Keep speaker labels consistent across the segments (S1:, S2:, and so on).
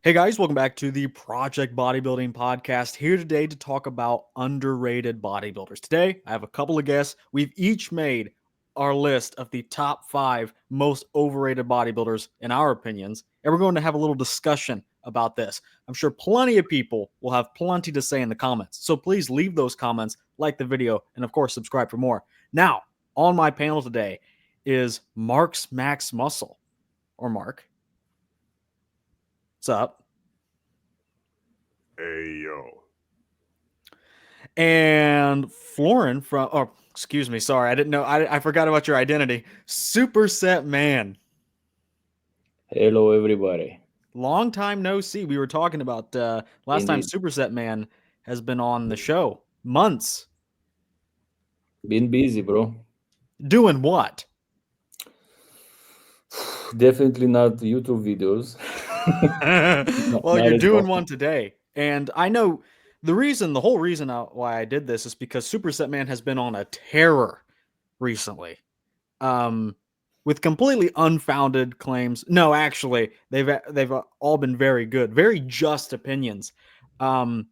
S1: Hey guys, welcome back to the Project Bodybuilding Podcast. Here today to talk about underrated bodybuilders. Today, I have a couple of guests. We've each made our list of the top 5 most overrated bodybuilders in our opinions, and we're going to have a little discussion about this. I'm sure plenty of people will have plenty to say in the comments. So please leave those comments, like the video, and of course, subscribe for more. Now, on my panel today is Marx Max Muscle, or Mark. What's up?
S2: Hey yo.
S1: And Florin from, oh, excuse me, sorry, I didn't know, I forgot about your identity. Supersetman.
S3: Hello, everybody.
S1: Long time no see. We were talking about last time
S3: Indeed.
S1: Supersetman has been on the show. Months.
S3: Been busy, bro.
S1: Doing what?
S3: Definitely not YouTube videos.
S1: Well,
S3: Not
S1: you're
S3: as
S1: doing
S3: often.
S1: one today. And I know the whole reason why I did this is because Supersetman has been on a terror recently. With completely unfounded claims. No, actually, they've all been very good, very just opinions. Um,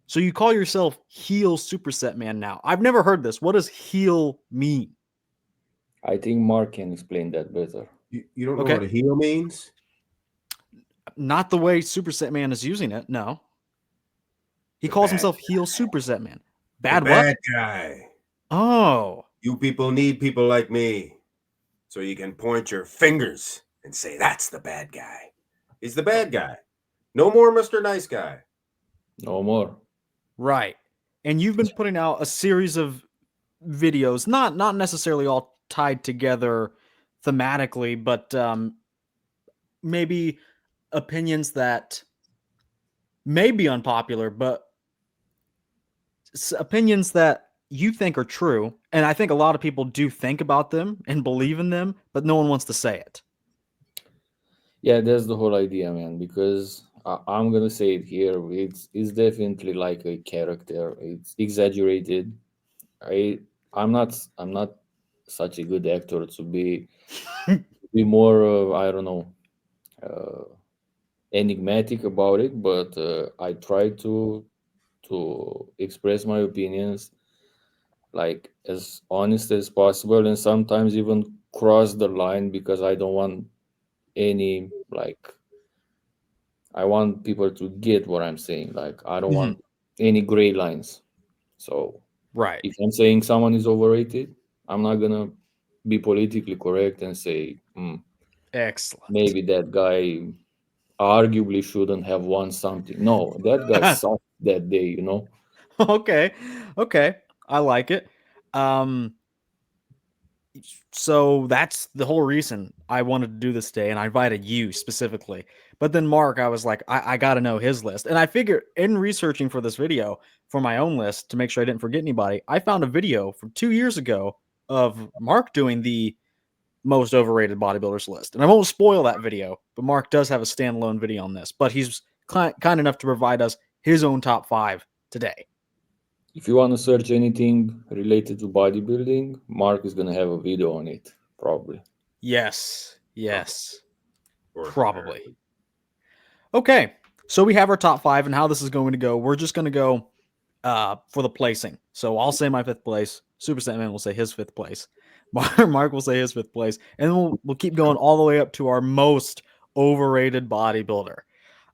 S1: so you call yourself heel superset man now? I've never heard this. What does heel mean?
S3: I think Mark can explain that better.
S2: You don't know
S1: Okay,
S2: what a heel means?
S1: not the way superset man is using it. No, he
S2: The
S1: calls
S2: bad
S1: himself heel superset man.
S2: the
S1: Bad what?
S2: bad guy.
S1: Oh,
S2: You people need people like me. So you can point your fingers and say that's the bad guy. He's the bad guy. No more Mr. Nice Guy.
S3: No more.
S1: right. And you've been putting out a series of videos, not necessarily all tied together thematically, but maybe opinions that may be unpopular, but opinions that you think are true. And I think a lot of people do think about them and believe in them, but no one wants to say it.
S3: Yeah, that's the whole idea, man. Because I'm gonna say it here. It's definitely like a character. It's exaggerated. I I'm not such a good actor to be more. I don't know. Uh, Enigmatic about it, but I try to express my opinions like as honest as possible, and sometimes even cross the line because I don't want any like I want people to get what I'm saying. Like I don't
S1: Mhm.
S3: want any gray lines. So
S1: Right.
S3: if I'm saying someone is overrated, I'm not gonna be politically correct and say
S1: Excellent.
S3: maybe that guy arguably shouldn't have won something. No, that guy sucked that day.
S1: Okay. Okay. I like it. Um, so that's the whole reason I wanted to do this day, and I invited you specifically. But then Mark, I was like, I got to know his list, and I figured in researching for this video for my own list to make sure I didn't forget anybody, I found a video from 2 years ago of Mark doing the most overrated bodybuilders list, and I won't spoil that video. But Mark does have a standalone video on this, but he's kind enough to provide us his own top 5 today.
S3: If you want to search anything related to bodybuilding, Mark is gonna have a video on it, probably.
S1: Yes,
S2: Oh,
S1: yes,
S2: or
S1: probably.
S2: apparently.
S1: Okay, so we have our top 5 and how this is going to go. We're just going to go for the placing. So I'll say my 5th place. Super Saiyan will say his 5th place. Mark will say his 5th place, and we'll keep going all the way up to our most overrated bodybuilder.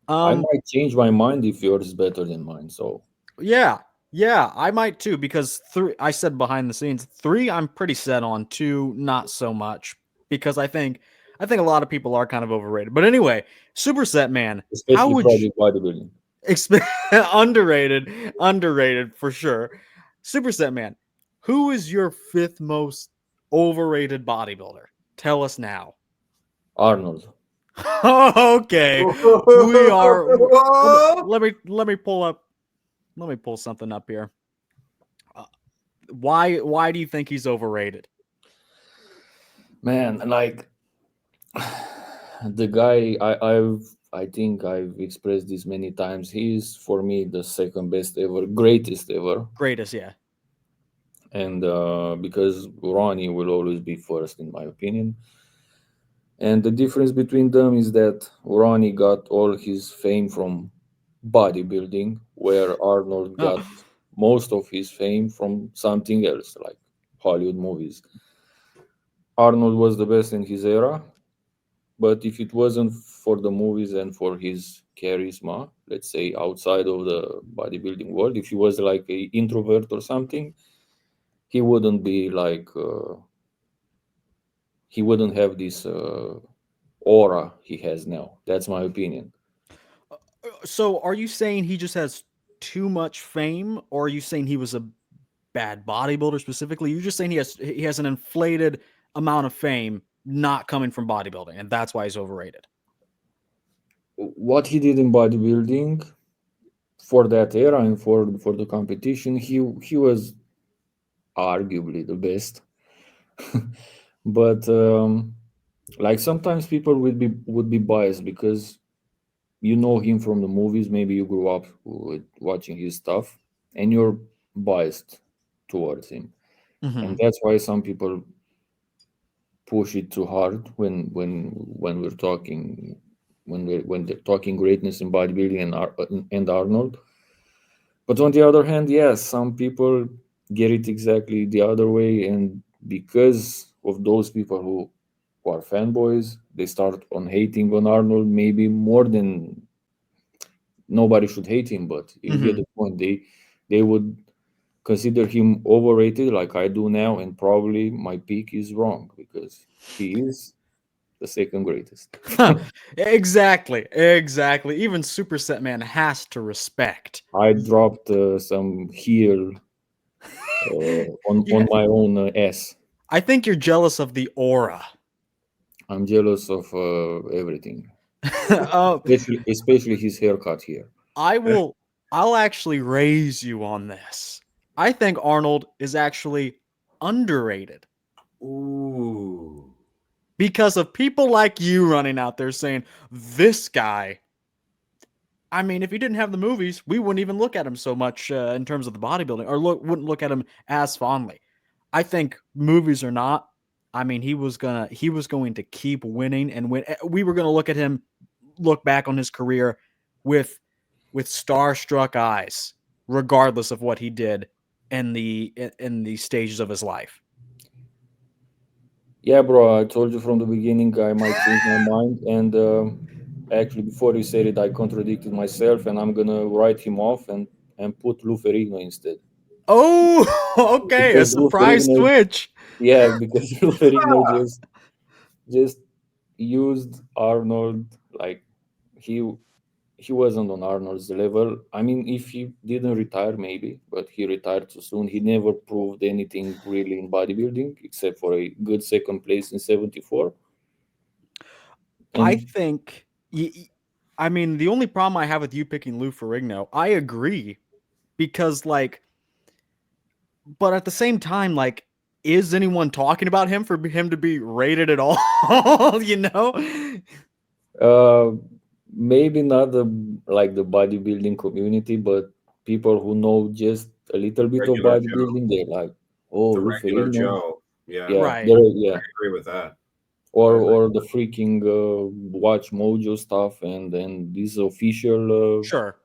S3: I
S1: Um,
S3: might change my mind if yours is better than mine. So
S1: yeah, yeah, I might too because 3. I said behind the scenes 3. I'm pretty set on 2, not so much because I think a lot of people are kind of overrated. But anyway, Superset Man, how
S3: especially
S1: would you
S3: project bodybuilding.
S1: underrated, underrated for sure. Superset Man, who is your 5th most overrated bodybuilder? Tell us now.
S3: Arnold.
S1: Okay, we are. Let me pull up. Let me pull something up here. Uh, why do you think he's overrated?
S3: Man, like the guy I think I've expressed this many times. He's for me the second best ever, greatest ever.
S1: Greatest, yeah.
S3: And because Ronnie will always be first in my opinion. And the difference between them is that Ronnie got all his fame from bodybuilding, where Arnold got
S1: Oh.
S3: most of his fame from something else, like Hollywood movies. Arnold was the best in his era, but if it wasn't for the movies and for his charisma, let's say outside of the bodybuilding world, if he was like a introvert or something, he wouldn't be like he wouldn't have this aura he has now. That's my opinion.
S1: So are you saying he just has too much fame, or are you saying he was a bad bodybuilder specifically? You're just saying he has an inflated amount of fame not coming from bodybuilding, and that's why he's overrated.
S3: What he did in bodybuilding for that era and for the competition, he was arguably the best. But like sometimes people would be biased because you know him from the movies. Maybe you grew up with watching his stuff, and you're biased towards him, and
S1: Hmm.
S3: that's why some people push it too hard when we're talking when they're talking greatness in bodybuilding and Arnold. But on the other hand, yes, some people get it exactly the other way, and because of those people who are fanboys, they start on hating on Arnold maybe more than nobody should hate him, but you get
S1: Hmm.
S3: the point. They would consider him overrated like I do now, and probably my peak is wrong because he is the second greatest.
S1: Exactly. Even Supersetman has to respect.
S3: I dropped some heel on
S1: Yeah,
S3: my own S.
S1: I think you're jealous of the aura.
S3: I'm jealous of everything,
S1: uh,
S3: especially his haircut here.
S1: I will. I'll actually raise you on this. I think Arnold is actually underrated
S2: Ooh.
S1: because of people like you running out there saying this guy. I mean, if he didn't have the movies, we wouldn't even look at him so much in terms of the bodybuilding, or wouldn't look at him as fondly. I think movies or not, I mean, he was going to keep winning and win. We were going to look back on his career with starstruck eyes, regardless of what he did in the stages of his life.
S3: Yeah, bro, I told you from the beginning I might change my mind, and actually, before you said it, I contradicted myself, and I'm gonna write him off and put Lou Ferrigno instead
S1: Oh, okay, a
S3: because Lou
S1: surprise
S3: Ferrigno,
S1: switch.
S3: yeah, because Lou Ferrigno just used Arnold like he he wasn't on Arnold's level. I mean, if he didn't retire, maybe, but he retired too soon. He never proved anything really in bodybuilding except for a good second place in '74.
S1: I
S3: And
S1: think. I mean, the only problem I have with you picking Lou Ferrigno, I agree because but at the same time, is anyone talking about him for him to be rated at all? you know?
S3: uh, maybe not the bodybuilding community, but people who know just a little bit of
S2: Regular Joe.
S3: bodybuilding, they're like, "Oh,
S2: The
S3: Lou
S2: regular
S3: Ferrigno."
S2: Joe. Yeah,
S3: Yeah,
S1: Right.
S3: yeah,
S2: I agree with that. I
S3: or the freaking Watch Mojo stuff, and then this official.
S1: Sure.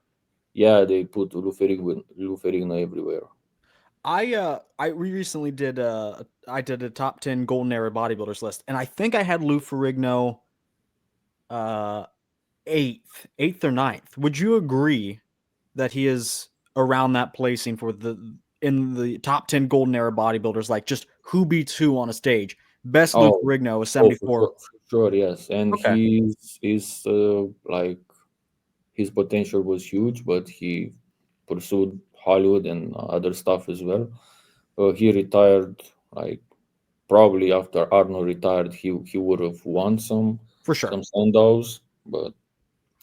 S3: Yeah, they put Lou Ferrigno everywhere.
S1: We recently did a top 10 golden era bodybuilders list, and I think I had Lou Ferrigno uh eighth or ninth. Would you agree that he is around that placing for the in the top 10 golden era bodybuilders, like just who beats who on a stage? Best Lou
S3: Oh,
S1: Ferrigno is
S3: oh,
S1: 74.
S3: for sure, yes. And
S1: Okay,
S3: he's is like his potential was huge, but he pursued Hollywood and other stuff as well. He retired like probably after Arnold retired, he would have won
S1: for sure.
S3: some Sandows, but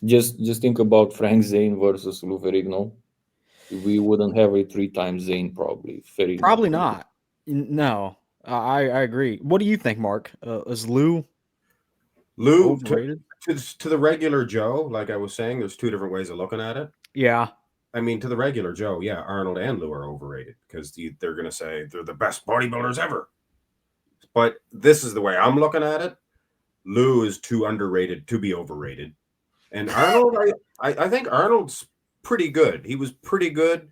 S3: just think about Frank Zane versus Lou Ferrigno. We wouldn't have a three times Zane probably. Ferrigno.
S1: Probably not. No, I agree. What do you think, Mark? Is Lou
S2: Lou
S1: overrated?
S2: to the regular Joe, like I was saying, there's two different ways of looking at it.
S1: Yeah.
S2: I mean, to the regular Joe, yeah, Arnold and Lou are overrated because they're going to say they're the best bodybuilders ever. But this is the way I'm looking at it. Lou is too underrated to be overrated. And Arnold, I think Arnold's pretty good. He was pretty good,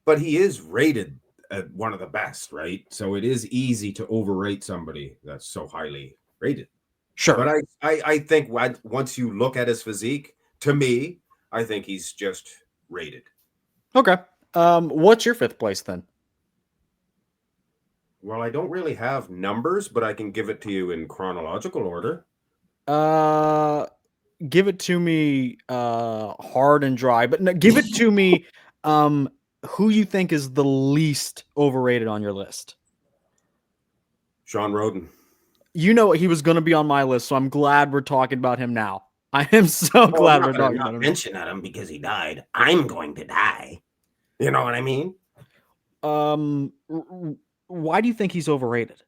S2: but he is rated at one of the best, right? So it is easy to overrate somebody that's so highly rated.
S1: Sure.
S2: But I think once you look at his physique, to me, I think he's just rated.
S1: Okay. What's your fifth place then?
S2: Well, I don't really have numbers, but I can give it to you in chronological order.
S1: Give it to me hard and dry, but no, give it to me who you think is the least overrated on your list.
S2: Sean Roden.
S1: You know he was going to be on my list, so I'm glad we're talking about him now. I am so glad we're talking about him.
S2: Mention at him because he died. I'm going to die. You know what I mean?
S1: Why do you think he's overrated?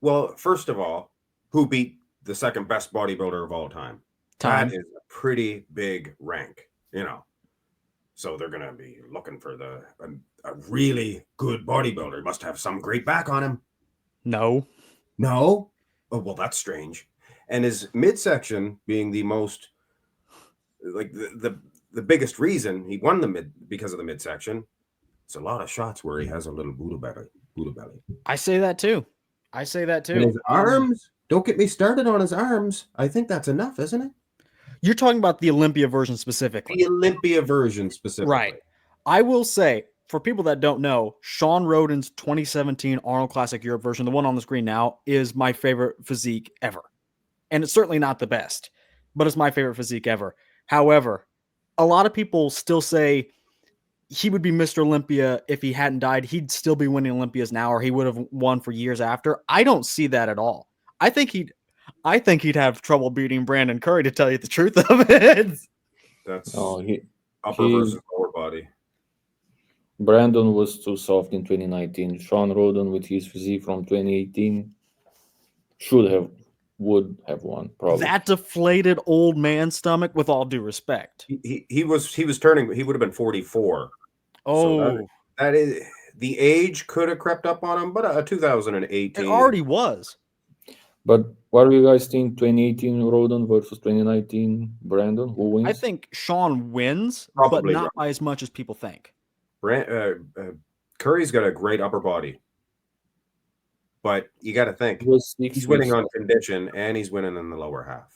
S2: Well, first of all, who beat the second best bodybuilder of all time? That is a pretty big rank, you know. So they're going to be looking for a really good bodybuilder. Must have some great back on him.
S1: No.
S2: Oh, well, that's strange. And his midsection being the most, like the biggest reason he won because of the midsection. It's a lot of shots where he has a little Buddha belly.
S1: I say that too. And
S2: his arms, don't get me started on his arms. I think that's enough, isn't it?
S1: You're talking about the Olympia version specifically.
S2: The Olympia version specifically.
S1: Right. I will say, for people that don't know, Sean Roden's 2017 Arnold Classic Europe version, the one on the screen now, is my favorite physique ever. And it's certainly not the best, but it's my favorite physique ever. However, a lot of people still say he would be Mr. Olympia if he hadn't died. He'd still be winning Olympias now, or he would have won for years after. I don't see that at all. I think he'd have trouble beating Brandon Curry, to tell you the truth of it.
S2: That's upper versus lower body.
S3: Brandon was too soft in 2019. Sean Roden, with his physique from 2018, would have won, probably.
S1: That deflated old man stomach, with all due respect.
S2: He was turning, he would have been 44.
S1: Oh.
S2: So that is, the age could have crept up on him, but 2018.
S1: It already was.
S3: But what do you guys think? 2018 Roden versus 2019 Brandon? Who wins?
S1: I think Sean wins,
S2: Probably
S1: but not by as much as people think.
S2: Curry's got a great upper body, but you got to think he's winning on condition and he's winning in the lower half.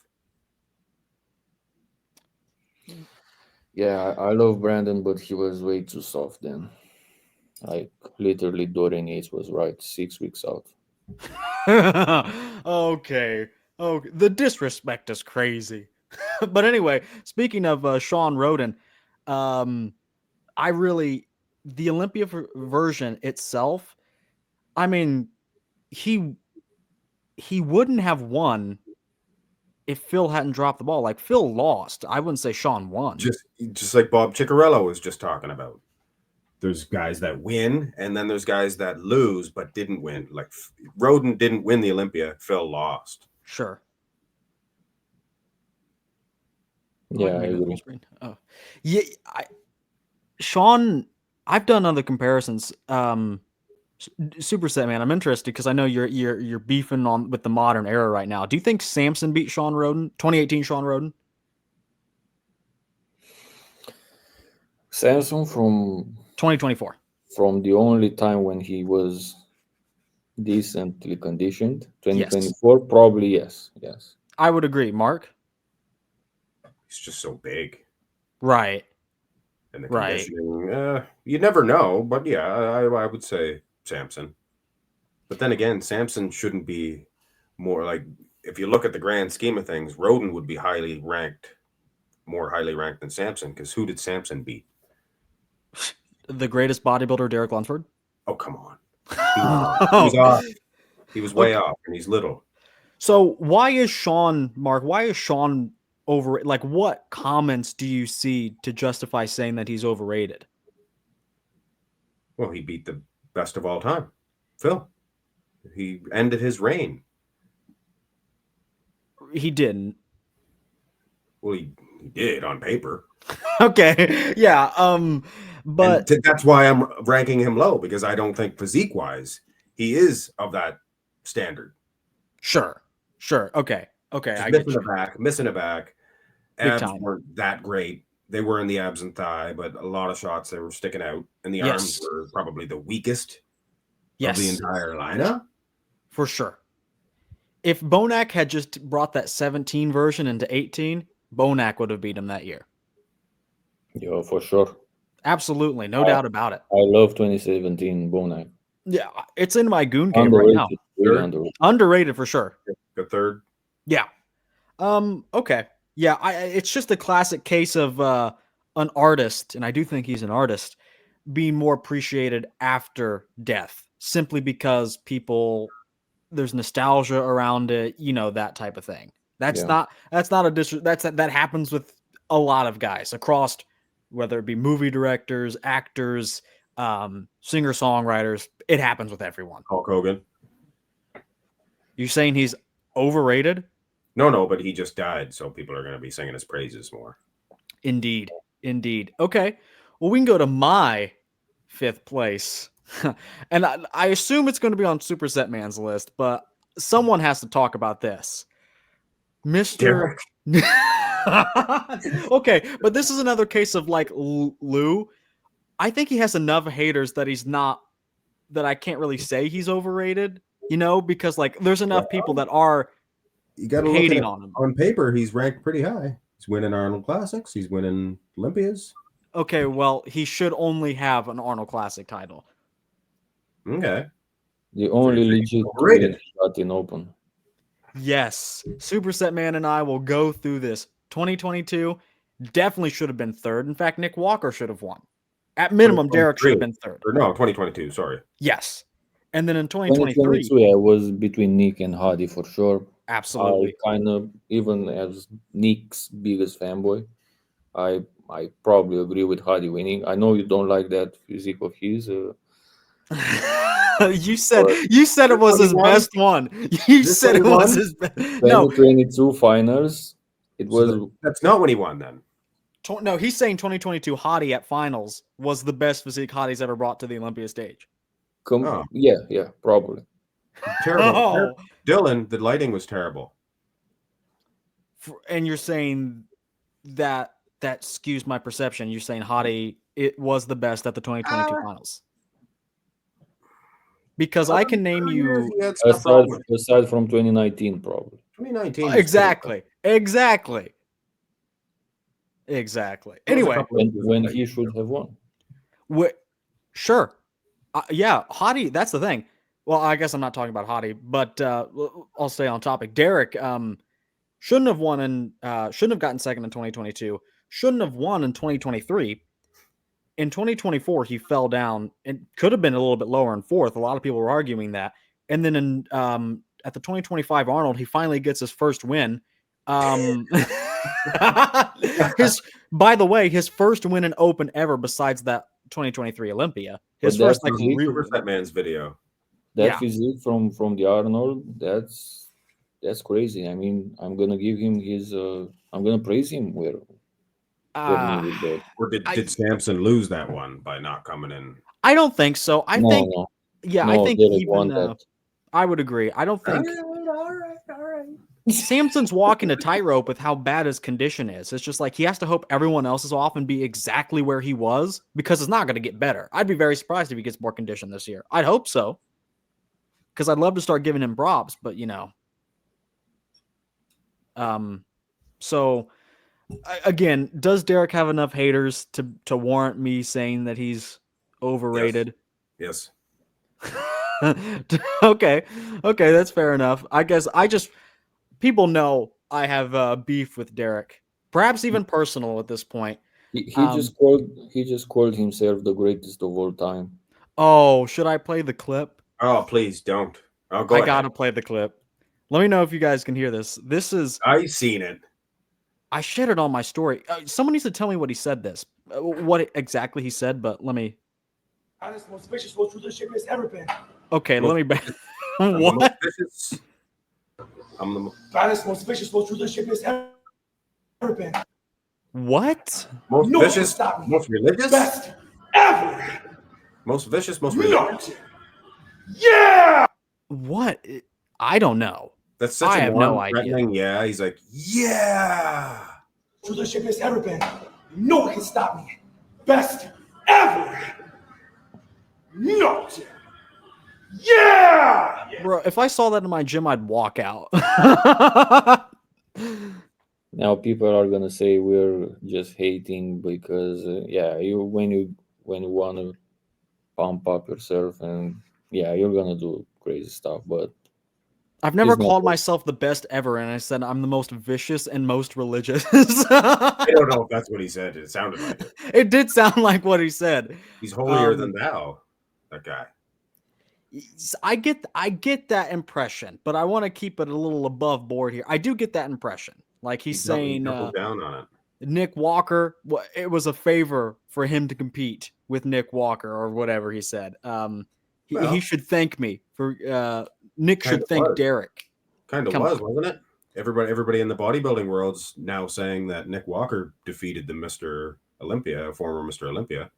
S3: Yeah, I love Brandon, but he was way too soft then. Like, literally, Dorian Yates was right, 6 weeks out.
S1: Okay. The disrespect is crazy. But anyway, speaking of Sean Roden, the Olympia version itself, I mean, he wouldn't have won if Phil hadn't dropped the ball. Like, Phil lost. I wouldn't say Sean won.
S2: Just like Bob Ciccarello was just talking about. There's guys that win, and then there's guys that lose but didn't win. Like Roden didn't win the Olympia. Phil lost.
S1: Sure.
S3: Yeah, I agree.
S1: Oh, yeah. Sean, I've done other comparisons. Supersetman, I'm interested because I know you're beefing on with the modern era right now. Do you think Samson beat Sean Roden? 2018 Sean Roden?
S3: Samson from
S1: 2024.
S3: From the only time when he was decently conditioned, 2024, yes. Probably yes.
S1: I would agree. Mark?
S2: He's just so big.
S1: Right.
S2: And the conditioning, you never know, but yeah, I would say Samson. But then again, Samson shouldn't be more like, if you look at the grand scheme of things, Roden would be more highly ranked than Samson, because who did Samson beat?
S1: The greatest bodybuilder, Derek Lunsford?
S2: Oh, come on. He was off. He was way off, and he's little. So
S1: why is Sean over? Like, what comments do you see to justify saying that he's overrated?
S2: Well, he beat the best of all time, Phil. He ended his reign.
S1: He didn't.
S2: Well, he did on paper.
S1: Okay, yeah. But
S2: that's why I'm ranking him low, because I don't think physique-wise he is of that standard.
S1: Sure. Sure. Okay.
S2: Just
S1: I get you.
S2: missing a back.
S1: Big
S2: Abs
S1: time.
S2: weren't that great. They were in the abs and thigh, but a lot of shots they were sticking out, and the arms were probably the weakest of the entire lineup.
S1: For sure. If Bonac had just brought that 17 version into 18, Bonac would have beat him that year.
S3: Yeah, for sure.
S1: Absolutely. No doubt about it.
S3: I love 2017 Bonac.
S1: Yeah, it's in my goon game right now.
S3: Really
S1: underrated for sure.
S2: The third.
S1: Yeah. Okay. Yeah, it's just a classic case of an artist, and I do think he's an artist, being more appreciated after death, simply because there's nostalgia around it, that type of thing. That happens with a lot of guys across, whether it be movie directors, actors, singer-songwriters. It happens with everyone.
S2: Hulk Hogan.
S1: You saying he's overrated?
S2: No, but he just died, so people are going to be singing his praises more.
S1: Indeed. Okay. Well, we can go to my 5th place. And I assume it's going to be on Supersetman's list, but someone has to talk about this. Mr. Okay, but this is another case of like Lou. I think he has enough haters that I can't really say he's overrated, because like there's enough people that are hating on him.
S2: On paper, he's ranked pretty high. He's winning Arnold Classics. He's winning Olympias.
S1: Okay, well, he should only have an Arnold Classic title.
S2: Okay.
S3: The only legit shot in open.
S1: Yes. Supersetman and I will go through this. 2022 definitely should have been 3rd. In fact, Nick Walker should have won. At minimum, Derek should have been 3rd.
S2: Or no, 2022, sorry.
S1: Yes. And then in 2023...
S3: it was between Nick and Hadi for sure.
S1: Absolutely.
S3: I kind of, even as Nick's biggest fanboy, I probably agree with Hadi winning. I know you don't like that physique of his.
S1: You said it was his best one. You said it was his best. No,
S3: 2022 finals. It was.
S2: That's not when he won then.
S1: No, he's saying 2022 Hadi at finals was the best physique Hadi's ever brought to the Olympia stage.
S3: Yeah, probably.
S2: Terrible. Dylan, the lighting was terrible.
S1: And you're saying that skews my perception. You're saying Hadi, it was the best at the 2022 finals. Because I can name you
S3: aside from 2019, probably.
S2: 2019.
S1: Exactly. Anyway,
S3: when he should have won.
S1: Sure. Yeah, Hadi. That's the thing. Well, I guess I'm not talking about Hadi, but I'll stay on topic. Derek shouldn't have won and shouldn't have gotten 2nd in 2022. Shouldn't have won in 2023. In 2024, he fell down and could have been a little bit lower in 4th. A lot of people were arguing that. And then at the 2025 Arnold, he finally gets his first win. By the way, his first win in open ever besides that 2023 Olympia. His first
S2: Supersetman's video.
S3: That physique from the Arnold, that's crazy. I mean, I'm gonna give him his. I'm gonna praise him where.
S2: Or did Samson lose that one by not coming in?
S1: I don't think so. I think even I would agree. I don't think.
S2: All right.
S1: Samson's walking a tightrope with how bad his condition is. It's just like he has to hope everyone else is off and be exactly where he was because it's not going to get better. I'd be very surprised if he gets more condition this year. I'd hope so because I'd love to start giving him props, but so again, does Derek have enough haters to warrant me saying that he's overrated?
S2: Yes.
S1: Okay, that's fair enough. I guess people know I have beef with Derek, perhaps even personal at this point.
S3: He just called himself the greatest of all time.
S1: Oh, should I play the clip?
S2: Oh, please don't. Oh, go
S1: I
S2: ahead.
S1: gotta play the clip. Let me know if you guys can hear this.
S2: I've seen it.
S1: I shared it on my story. Someone needs to tell me what he said. What exactly he said, but let me.
S4: Honest, most vicious, most ruthless shit has ever been.
S1: Okay, let me. What?
S2: I'm the
S4: honest, most vicious, most ruthless shit has ever been.
S1: What?
S2: Most vicious, most religious,
S4: best ever.
S2: Most vicious, most religious.
S4: Yeah.
S1: What? I don't know.
S2: That's such
S1: I
S2: a
S1: have no idea.
S2: threatening. Yeah, he's like, yeah.
S4: the ship has ever been. No one can stop me. Best ever. Not. Yeah!
S1: Bro, if I saw that in my gym, I'd walk out.
S3: Now people are gonna say we're just hating because when you want to pump up yourself, and you're gonna do crazy stuff, but
S1: I've never
S3: it's not
S1: called myself the best ever, and I said I'm the most vicious and most religious.
S2: I don't know if that's what he said. It sounded like it.
S1: It did sound like what he said.
S2: He's holier than thou, that guy.
S1: I get that impression, but I want to keep it a little above board here. I do get that impression. Like he's saying
S2: doubled down on it.
S1: Nick Walker, it was a favor for him to compete with Nick Walker or whatever he said. He should thank me for Nick should thank Derek.
S2: Kind of was, wasn't it? Everybody in the bodybuilding world's now saying that Nick Walker defeated the Mr. Olympia, former Mr. Olympia.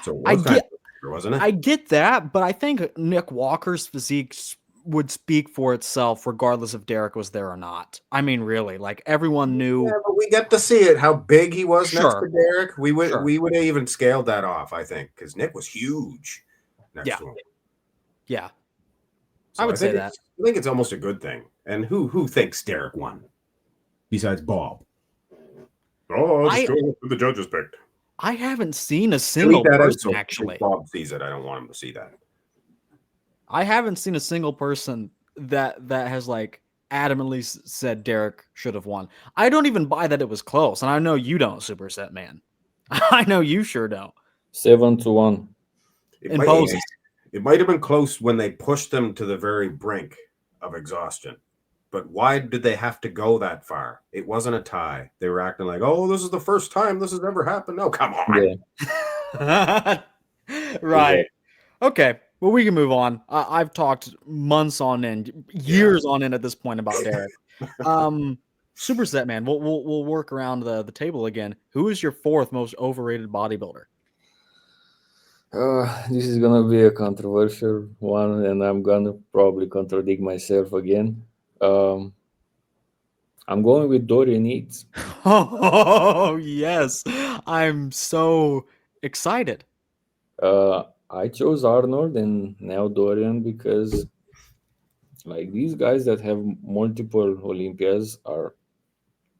S2: So it was wasn't it?
S1: I get that, but I think Nick Walker's physique would speak for itself regardless if Derek was there or not. I mean, really, like everyone knew.
S2: Yeah, but we get to see it, how big he was next
S1: Sure.
S2: to Derek. We would
S1: Sure.
S2: we would have even scaled that off, I think, because Nick was huge next to him.
S1: Yeah.
S2: So
S1: I would say that.
S2: I think it's almost a good thing. And who thinks Derek won? Besides Bob. Oh, just go with the judges picked.
S1: I haven't seen a single person actually.
S2: Bob sees it. I don't want him to see that.
S1: I haven't seen a single person that has like adamantly said Derek should have won. I don't even buy that it was close, and I know you don't, Supersetman. I know you sure don't.
S3: 7-1.
S2: It might have been close when they pushed them to the very brink of exhaustion. But why did they have to go that far? It wasn't a tie. They were acting like, oh, this is the first time this has ever happened. No, come on.
S3: Yeah.
S1: Right. Okay. Well, we can move on. I've talked months on end, years on end at this point about Derek. Supersetman, we'll work around the table again. Who is your fourth most overrated bodybuilder?
S3: This is gonna be a controversial one, and I'm gonna probably contradict myself again. I'm going with Dorian Yates.
S1: Oh yes, I'm so excited.
S3: I chose Arnold and now Dorian because, like, these guys that have multiple Olympias are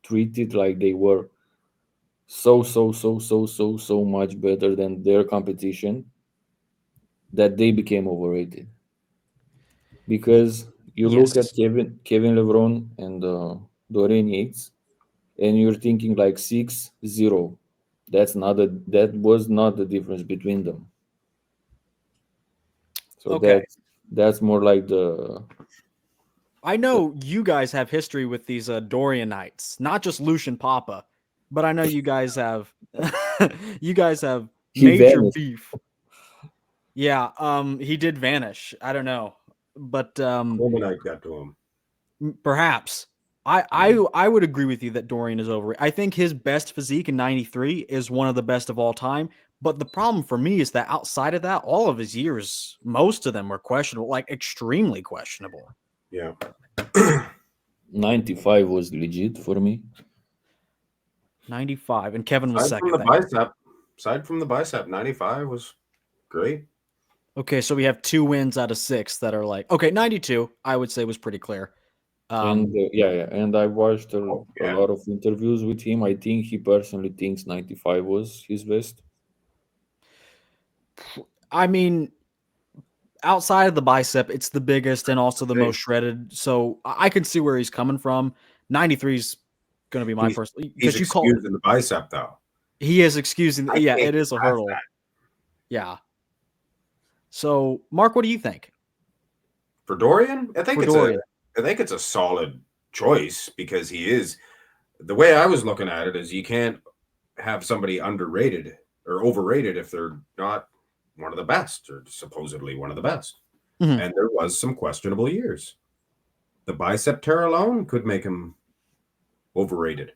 S3: treated like they were so much better than their competition that they became overrated. Because you look at Kevin Lebron and Dorian Yates, and you're thinking like 6-0. That was not the difference between them. So that's more like the.
S1: I know you guys have history with these Dorianites, not just Lucian Papa, but I know you guys have major beef. Yeah, he did vanish. I don't know, but
S2: Colemanite got to him.
S1: Perhaps. I would agree with you that Dorian is over. I think his best physique in '93 is one of the best of all time. But the problem for me is that outside of that, all of his years, most of them were questionable, like extremely questionable.
S2: Yeah.
S3: 95 was legit for me.
S1: 95, and Kevin was second.
S2: Aside from the bicep, 95 was great.
S1: Okay, so we have 2 wins out of 6 that are like, okay, 92, I would say was pretty clear.
S3: And I watched a lot of interviews with him. I think he personally thinks 95 was his best.
S1: I mean, outside of the bicep, it's the biggest and also the most shredded. So I can see where he's coming from. 93 is going to be my first.
S2: He's excusing the bicep, though.
S1: He is excusing. Yeah, it is a hurdle. Yeah. So, Mark, what do you think?
S2: For Dorian? I think it's a solid choice because he is. The way I was looking at it is you can't have somebody underrated or overrated if they're not one of the best or supposedly one of the best.
S1: Mm-hmm.
S2: And there was some questionable years. The bicep tear alone could make him overrated.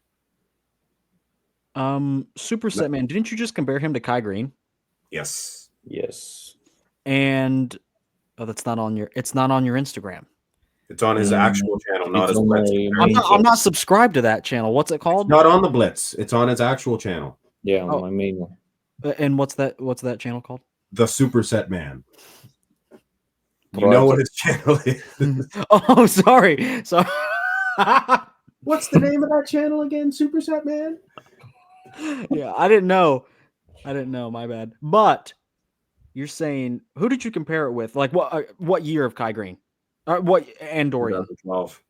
S1: Supersetman, didn't you just compare him to Kai Green?
S2: Yes.
S3: Yes.
S1: And it's not on your Instagram.
S2: It's on his actual channel, not his
S3: on
S2: Blitz.
S3: my
S1: I'm
S3: main
S1: not, I'm
S3: channel.
S1: not subscribed to that channel. What's it called?
S2: Not on the Blitz. It's on his actual channel.
S3: Yeah, on
S1: Oh.
S3: my main one.
S1: And what's that channel called?
S2: The Supersetman. You know what his channel is.
S1: Oh, sorry. So
S2: What's the name of that channel again? Supersetman?
S1: yeah, I didn't know. My bad. But you're saying, who did you compare it with? Like what year of Kai Green? What and Dorian?
S2: 2012.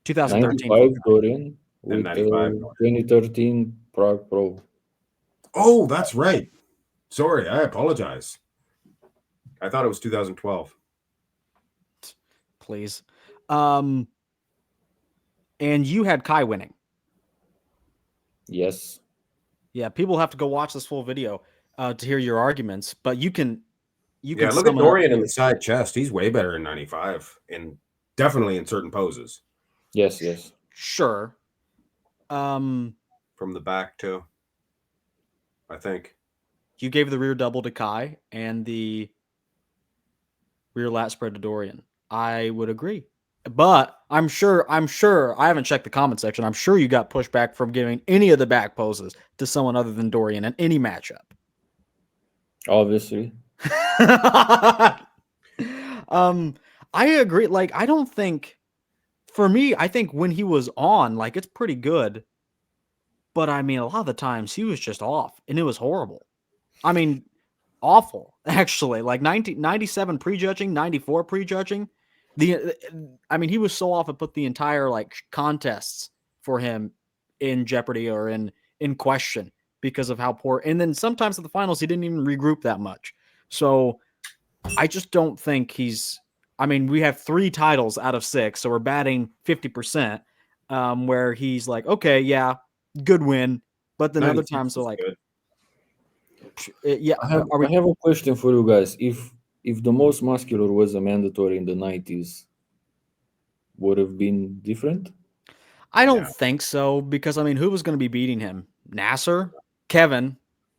S1: 2013.
S3: 95 Dorian
S2: And
S3: with
S2: 95.
S3: 2013 Prague Pro.
S2: Oh, that's right. Sorry, I apologize. I thought it was 2012.
S1: Please. And you had Kai winning.
S3: Yes.
S1: Yeah, people have to go watch this full video to hear your arguments, but you can
S2: Yeah, look at Dorian in the side chest. He's way better in 95, and definitely in certain poses.
S3: Yes.
S1: Sure.
S2: From the back too, I think.
S1: You gave the rear double to Kai and the rear lat spread to Dorian. I would agree. But I'm sure I haven't checked the comment section. I'm sure you got pushback from giving any of the back poses to someone other than Dorian in any matchup.
S3: Obviously.
S1: I agree. Like, I don't think, for me, I think when he was on, like, it's pretty good. But I mean, a lot of the times he was just off and it was horrible. I mean, awful, actually. Like 97 prejudging, 94 prejudging. I mean, he was so off it put the entire like contests for him in jeopardy or in question because of how poor. And then sometimes at the finals, he didn't even regroup that much. So I just don't think I mean, we have 3 titles out of 6, so we're batting 50%, where he's like, okay, yeah, good win. But then other times they're like,
S2: good.
S1: Yeah,
S3: I have a question for you guys. If the most muscular was a mandatory in the 90s, would have been different?
S1: I don't think so, because I mean, who was going to be beating him? Nasser, Kevin,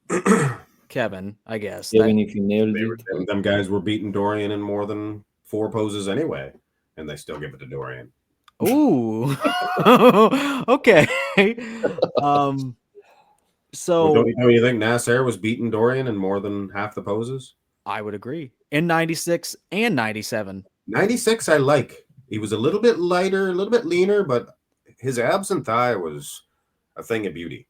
S1: I guess.
S3: Even if you nailed it,
S2: them guys were beating Dorian in more than 4 poses anyway, and they still give it to Dorian.
S1: Ooh, okay. So
S2: don't you think Nasser was beating Dorian in more than half the poses?
S1: I would agree. In 96 and 97.
S2: 96 I like. He was a little bit lighter, a little bit leaner, but his abs and thigh was a thing of beauty.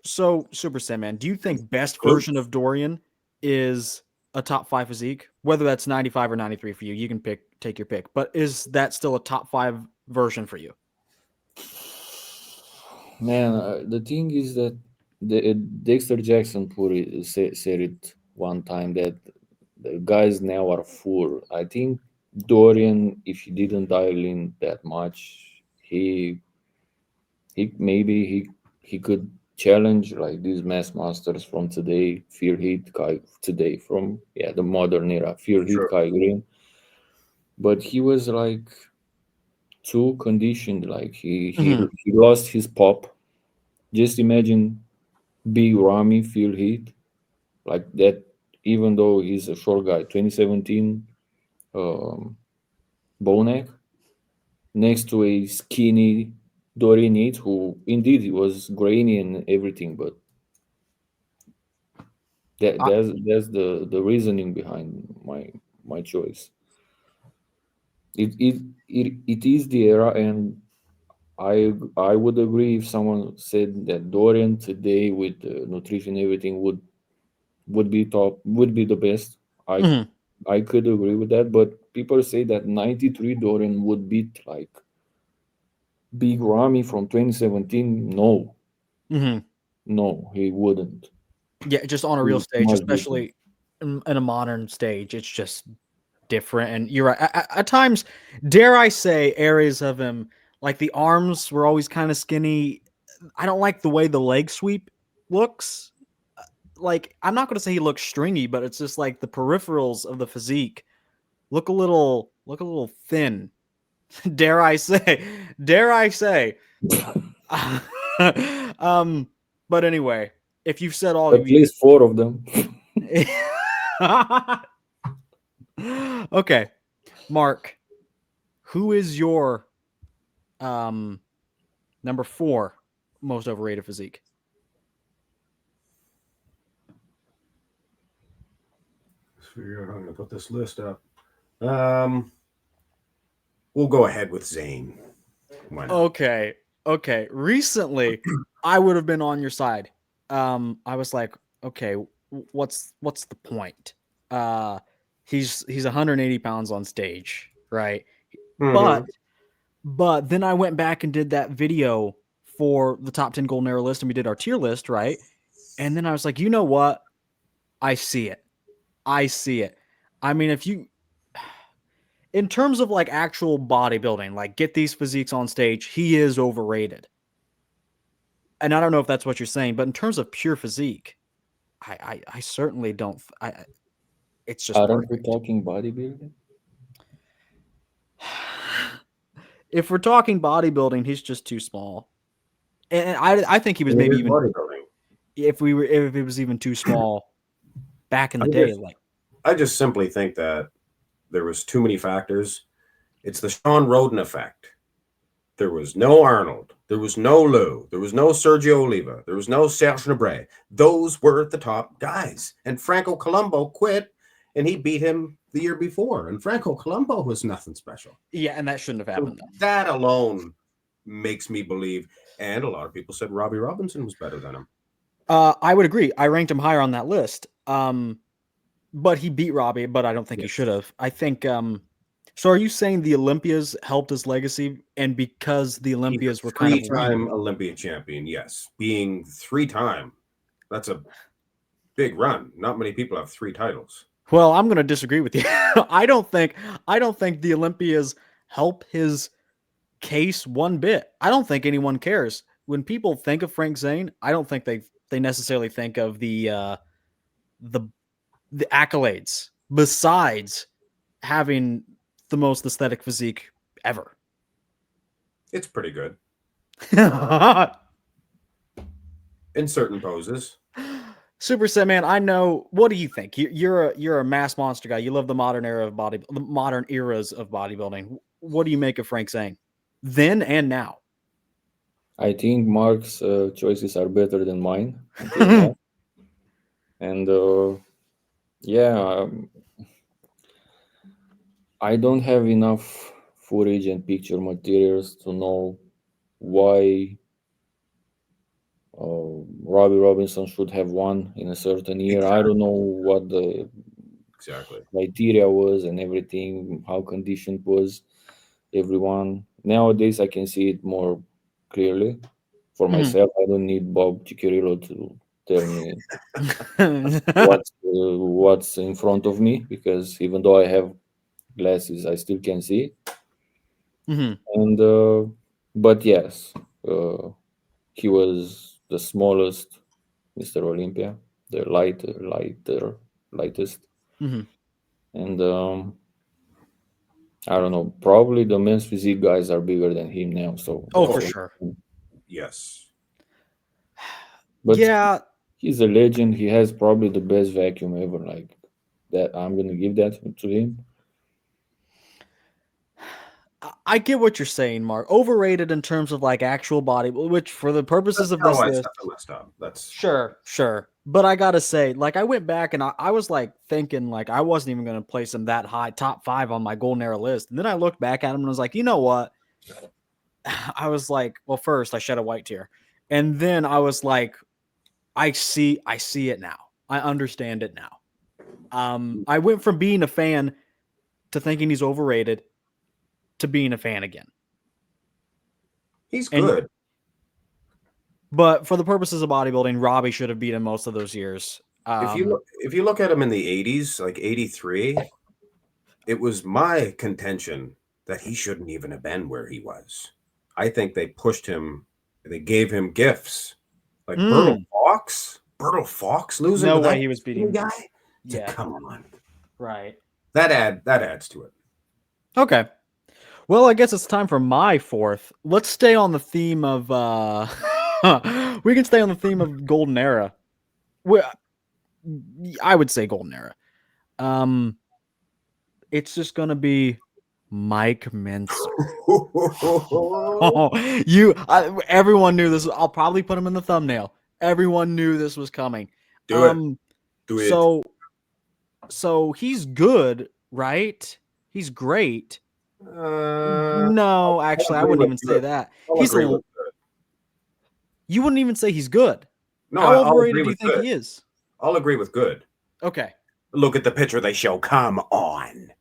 S1: So Supersetman, do you think best version of Dorian is a top 5 physique? Whether that's 95 or 93 for you, you can take your pick. But is that still a top 5 version for you?
S3: Man, the thing is that Dexter Jackson said it one time that the guys now are full. I think Dorian, if he didn't dial in that much, he could challenge like these mass masters from today, Fear Heat Kai today from the modern era, Fear Heat Kai Green. But he was like too conditioned, like he lost his pop. Just imagine Big Ramy Fear Heat like that, even though he's a short guy, 2017 Bonek, next to a skinny Dorian Yates, who indeed he was grainy and everything, but that's the reasoning behind my choice. It is the era, and I would agree if someone said that Dorian today with nutrition everything would be top, would be the best. I could agree with that, but people say that 93 Dorian would beat like Big Ramy from 2017. No. No, he wouldn't.
S1: Yeah, just on a real stage, especially in a modern stage, it's just different. And you're right. At times, dare I say, areas of him, like the arms were always kind of skinny. I don't like the way the leg sweep looks. Like, I'm not going to say he looks stringy, but it's just like the peripherals of the physique look a little thin. Dare I say? But anyway, if you've said all,
S3: at least 4 of them.
S1: Okay, Mark, who is your number 4 most overrated physique?
S2: Let's figure out how I'm going to put this list up. We'll go ahead with Zane. Why not?
S1: Okay. Recently, I would have been on your side. I was like, okay, what's the point? He's 180 pounds on stage, right?
S2: Mhm.
S1: But then I went back and did that video for the top 10 golden era list, and we did our tier list, right? And then I was like, you know what? I see it. I mean, if you, in terms of like actual bodybuilding, like get these physiques on stage, he is overrated. And I don't know if that's what you're saying, but in terms of pure physique, I certainly don't. It's just
S3: Aren't we
S1: perfect.
S3: talking bodybuilding?
S1: If we're talking bodybuilding, he's just too small. And I think he was maybe even
S2: bodybuilding.
S1: if it was even too small back in the
S2: I
S1: day.
S2: just-
S1: Like,
S2: I just simply think that there was too many factors. It's the Sean Roden effect. There was no Arnold. There was no Lou. There was no Sergio Oliva. There was no Serge Nabret. Those were the top guys. And Franco Columbu quit, and he beat him the year before. And Franco Columbu was nothing special.
S1: yeah, and that shouldn't have
S2: So
S1: happened.
S2: that alone makes me believe. And a lot of people said Robbie Robinson was better than him.
S1: I would agree. I ranked him higher on that list. But he beat Robbie, but I don't think he
S2: Yes.
S1: should have. I think so are you saying the Olympias helped his legacy, and because the Olympias were kind of weak?
S2: Three-time Olympic champion, yes. Being 3-time, that's a big run. Not many people have 3 titles.
S1: Well, I'm going to disagree with you. I don't think the Olympias help his case one bit. I don't think anyone cares. When people think of Frank Zane, I don't think they necessarily think of the accolades besides having the most aesthetic physique ever.
S2: It's pretty good in certain poses.
S1: Supersetman, I know. What do you think? You're a mass monster guy. You love the modern era of the modern eras of bodybuilding. What do you make of Frank Zane, then and now?
S3: I think Mark's choices are better than mine. until now. And yeah, I don't have enough footage and picture materials to know why Robbie Robinson should have won in a certain year. I don't know what the
S2: Exactly.
S3: criteria was and everything, how conditioned was everyone. Nowadays, I can see it more clearly for myself. I don't need Bob Ciccirillo to tell me what's in front of me, because even though I have glasses, I still can see.
S1: Mhm.
S3: And but yes, he was the smallest Mr. Olympia, the lightest.
S1: Mhm.
S3: And I don't know, probably the men's physique guys are bigger than him now. So
S1: Oh,
S3: that's
S1: for
S3: why-
S1: sure.
S2: Yes.
S3: But
S1: Yeah,
S3: he's a legend. He has probably the best vacuum ever. Like that, I'm gonna give that to him.
S1: I get what you're saying, Mark. Overrated in terms of like actual body, which for the purposes of this
S2: how I
S1: list,
S2: set the list up. That's
S1: sure. But I gotta say, like, I went back and I was like thinking, like, I wasn't even gonna place him that high, top 5 on my golden era list. And then I looked back at him and was like, you know what? I was like, well, first I shed a white tear, and then I was like, I see it now. I understand it now. I went from being a fan to thinking he's overrated to being a fan again.
S2: he's
S1: And-
S2: good.
S1: But for the purposes of bodybuilding, Robbie should have beaten most of those years.
S2: If you look at him in the 80s, like 83, it was my contention that he shouldn't even have been where he was. I think they pushed him, they gave him gifts. Like Bertil Fox losing
S1: No
S2: to
S1: way
S2: that
S1: he was beating-
S2: guy.
S1: yeah,
S2: Come on.
S1: right.
S2: That adds to it.
S1: Okay. Well, I guess it's time for my 4th. Let's stay on the theme of we can stay on the theme of golden era. Well, I would say golden era. It's just gonna be Mike Mincer. Oh, everyone knew this. I'll probably put him in the thumbnail. Everyone knew this was coming.
S2: Do it. Do it.
S1: So he's good, right? He's great. No, actually, I wouldn't even say that. You wouldn't even say he's good.
S2: No,
S1: How
S2: I'll
S1: overrated
S2: agree
S1: do you
S2: with
S1: think
S2: good.
S1: he is?
S2: I'll agree with good.
S1: Okay.
S2: Look at the picture they show. Come on.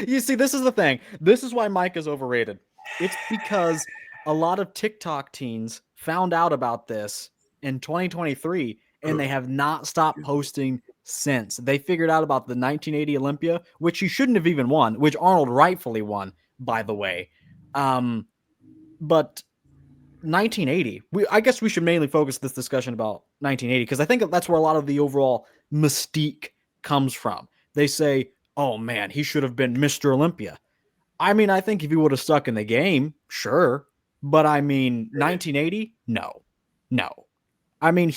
S1: You see, this is the thing. This is why Mike is overrated. It's because a lot of TikTok teens found out about this in 2023, and they have not stopped posting since. They figured out about the 1980 Olympia, which he shouldn't have even won, which Arnold rightfully won, by the way. But 1980, I guess we should mainly focus this discussion about 1980, because I think that's where a lot of the overall mystique comes from. They say, oh man, he should have been Mr. Olympia. I mean, I think if he would have stuck in the game, sure. But I mean, 1980, no. I mean,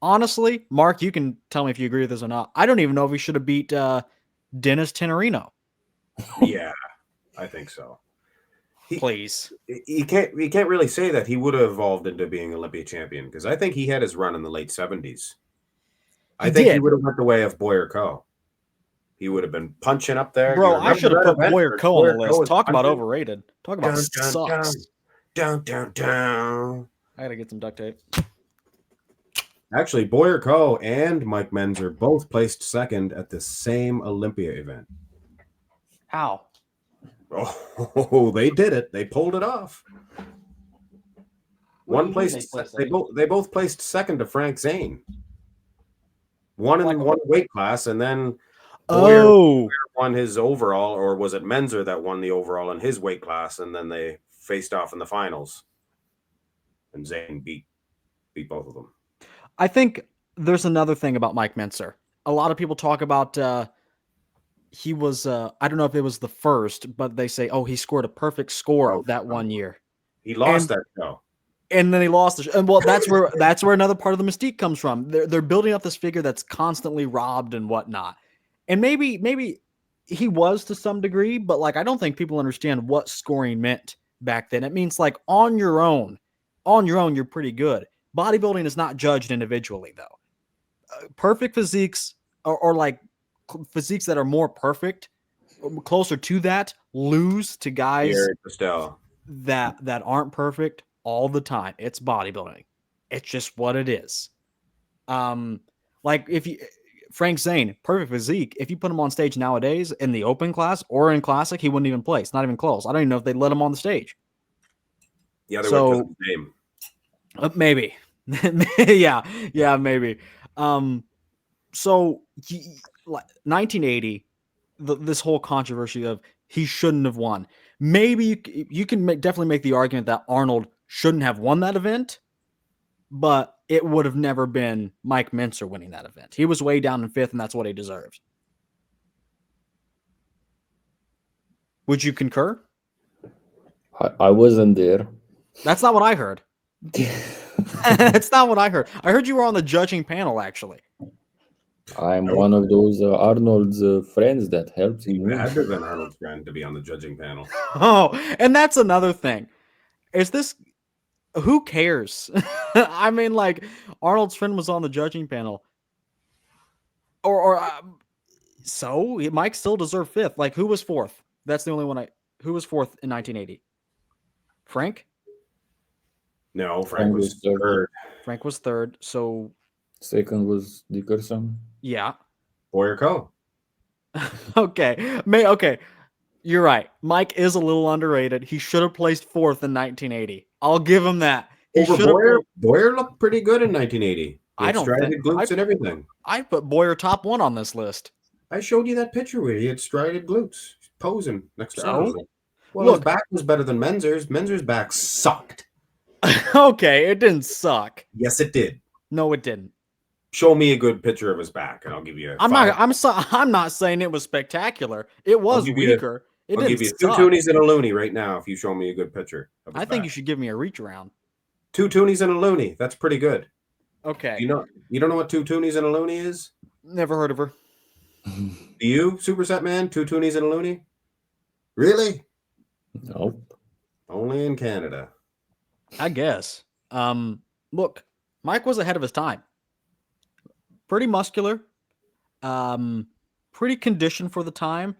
S1: honestly, Mark, you can tell me if you agree with this or not. I don't even know if he should have beat Dennis Tenorino.
S2: Yeah, I think so.
S1: Please.
S2: You can't really say that he would have evolved into being Olympia champion, because I think he had his run in the late 70s. I think he would have went the way of Boyer Co. He would have been punching up there.
S1: Bro, I should have put Boyer Co on the list. Talk about overrated. Talk about sucks.
S2: Down.
S1: I gotta get some duct tape.
S2: Actually, Boyer Co. and Mike Menzer both placed second at the same Olympia event.
S1: How?
S2: Oh, they did it. They pulled it off. They both placed second to Frank Zane. One in one weight class, and then Boyer won his overall, or was it Menzer that won the overall in his weight class, and then they faced off in the finals. And Zane beat both of them.
S1: I think there's another thing about Mike Menzer. A lot of people talk about he was I don't know if it was the first, but they say, oh, he scored a perfect score that 1 year.
S2: He lost that show.
S1: And then he lost the show. And well, that's where another part of the mystique comes from. They're building up this figure that's constantly robbed and whatnot. And maybe he was to some degree, but like I don't think people understand what scoring meant back then. It means like on your own, you're pretty good. Bodybuilding is not judged individually, though. Perfect physiques or like physiques that are more perfect, closer to that, lose to guys that aren't perfect all the time. It's bodybuilding. It's just what it is. Like if you Frank Zane, perfect physique. If you put him on stage nowadays in the open class or in classic, he wouldn't even place. Not even close. I don't even know if they'd let him on the stage.
S2: Yeah, they would the name.
S1: Maybe. yeah, maybe. So 1980, this whole controversy of he shouldn't have won. Maybe you can definitely make the argument that Arnold shouldn't have won that event, but it would have never been Mike Menzer winning that event. He was way down in fifth, and that's what he deserves. Would you concur?
S3: I wasn't there.
S1: That's not what I heard. That's not what I heard. I heard you were on the judging panel, actually.
S3: I'm one of those Arnold's friends that helps him.
S2: Better than Arnold's friend to be on the judging panel.
S1: Oh, and that's another thing. Who cares? I mean, like, Arnold's friend was on the judging panel. So Mike still deserved fifth. Like, who was fourth? That's the only one who was fourth in 1980? Frank?
S2: No, Frank was third.
S1: Frank was third. So
S3: second was Dickerson.
S1: Yeah.
S2: Boyer Co.
S1: Okay. You're right. Mike is a little underrated. He should have placed fourth in 1980. I'll give him that.
S2: Boyer looked pretty good in 1980. I don't strided glutes and everything.
S1: I put Boyer top one on this list.
S2: I showed you that picture where he had strided glutes posing next to Arnold. Well, his back was better than Menzer's. Menzer's back sucked.
S1: Okay, it didn't suck.
S2: Yes, it did.
S1: No, it didn't.
S2: Show me a good picture of his back, and I'll give you.
S1: I'm not saying it was spectacular. It was weaker.
S2: I'll give you 2 toonies and a loony right now if you show me a good picture of his
S1: back. You should give me a reach around.
S2: 2 toonies and a loony. That's pretty good.
S1: Okay.
S2: You don't know what 2 toonies and a loony is?
S1: Never heard of her.
S2: Do you, Supersetman? 2 toonies and a loony? Really?
S3: Nope.
S2: Only in Canada.
S1: I guess. Look, Mike was ahead of his time. Pretty muscular, pretty conditioned for the time.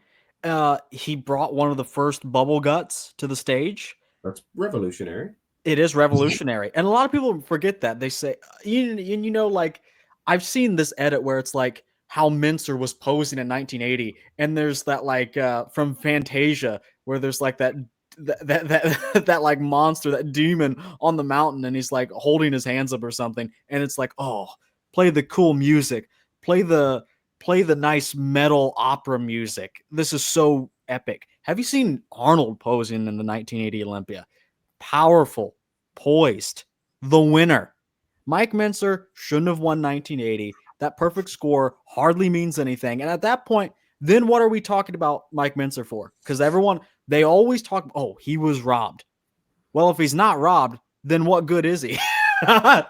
S1: He brought one of the first bubble guts to the stage.
S2: That's revolutionary.
S1: It is revolutionary, and a lot of people forget that. They say, you know, like I've seen this edit where it's like how Mincer was posing in 1980, and there's that like from Fantasia where there's like that like monster, that demon on the mountain, and he's like holding his hands up or something, and it's like, oh, play the cool music, play the nice metal opera music. This is so epic. Have you seen Arnold posing in the 1980 Olympia? Powerful, poised, the winner. Mike Mincer shouldn't have won 1980. That perfect score hardly means anything. And at that point, then what are we talking about Mike Mincer for? Because they always talk, oh, he was robbed. Well, if he's not robbed, then what good is he? And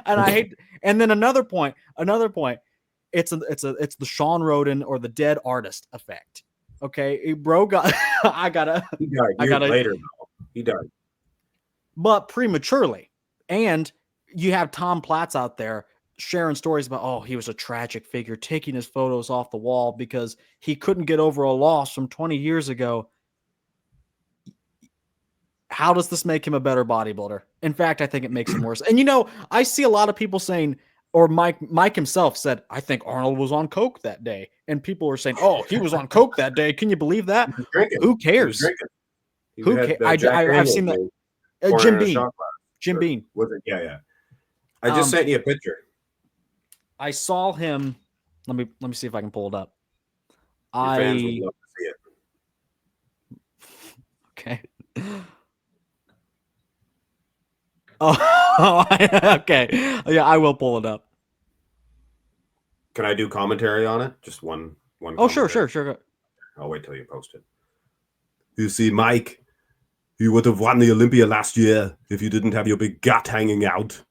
S1: I hate. And then another point. It's the Sean Roden or the dead artist effect. Okay, bro got. I gotta.
S2: He died later. Though. He died.
S1: But prematurely. And you have Tom Platz out there sharing stories about, oh, he was a tragic figure, taking his photos off the wall because he couldn't get over a loss from 20 years ago. How does this make him a better bodybuilder? In fact, I think it makes him worse. And, you know, I see a lot of people saying, or Mike himself said, I think Arnold was on coke that day. And people were saying, oh, he was on coke that day. Can you believe that? Who cares? Who cares? I've seen that. Jim Beam.
S2: Was it? Yeah. I just sent you a picture.
S1: I saw him. Let me see if I can pull it up.
S2: Your fans would love to see it.
S1: Okay. Oh, okay. Yeah, I will pull it up.
S2: Can I do commentary on it? Just one.
S1: Oh, sure.
S2: I'll wait till you post it. You see, Mike, you would have won the Olympia last year if you didn't have your big gut hanging out.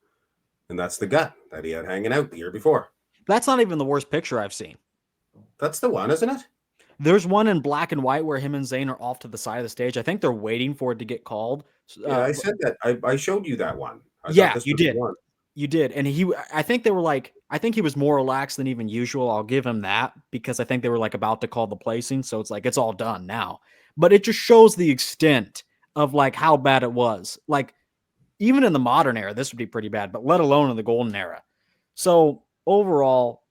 S2: And that's the gut that he had hanging out the year before.
S1: That's not even the worst picture I've seen.
S2: That's the one, isn't it?
S1: There's one in black and white where him and Zayn are off to the side of the stage. I think they're waiting for it to get called.
S2: Yeah, I said that. I showed you that one.
S1: Yeah, you did. You did. And I think he was more relaxed than even usual. I'll give him that because I think they were like about to call the placing. So it's like, it's all done now. But it just shows the extent of like how bad it was. Like even in the modern era, this would be pretty bad, but let alone in the golden era. So overall,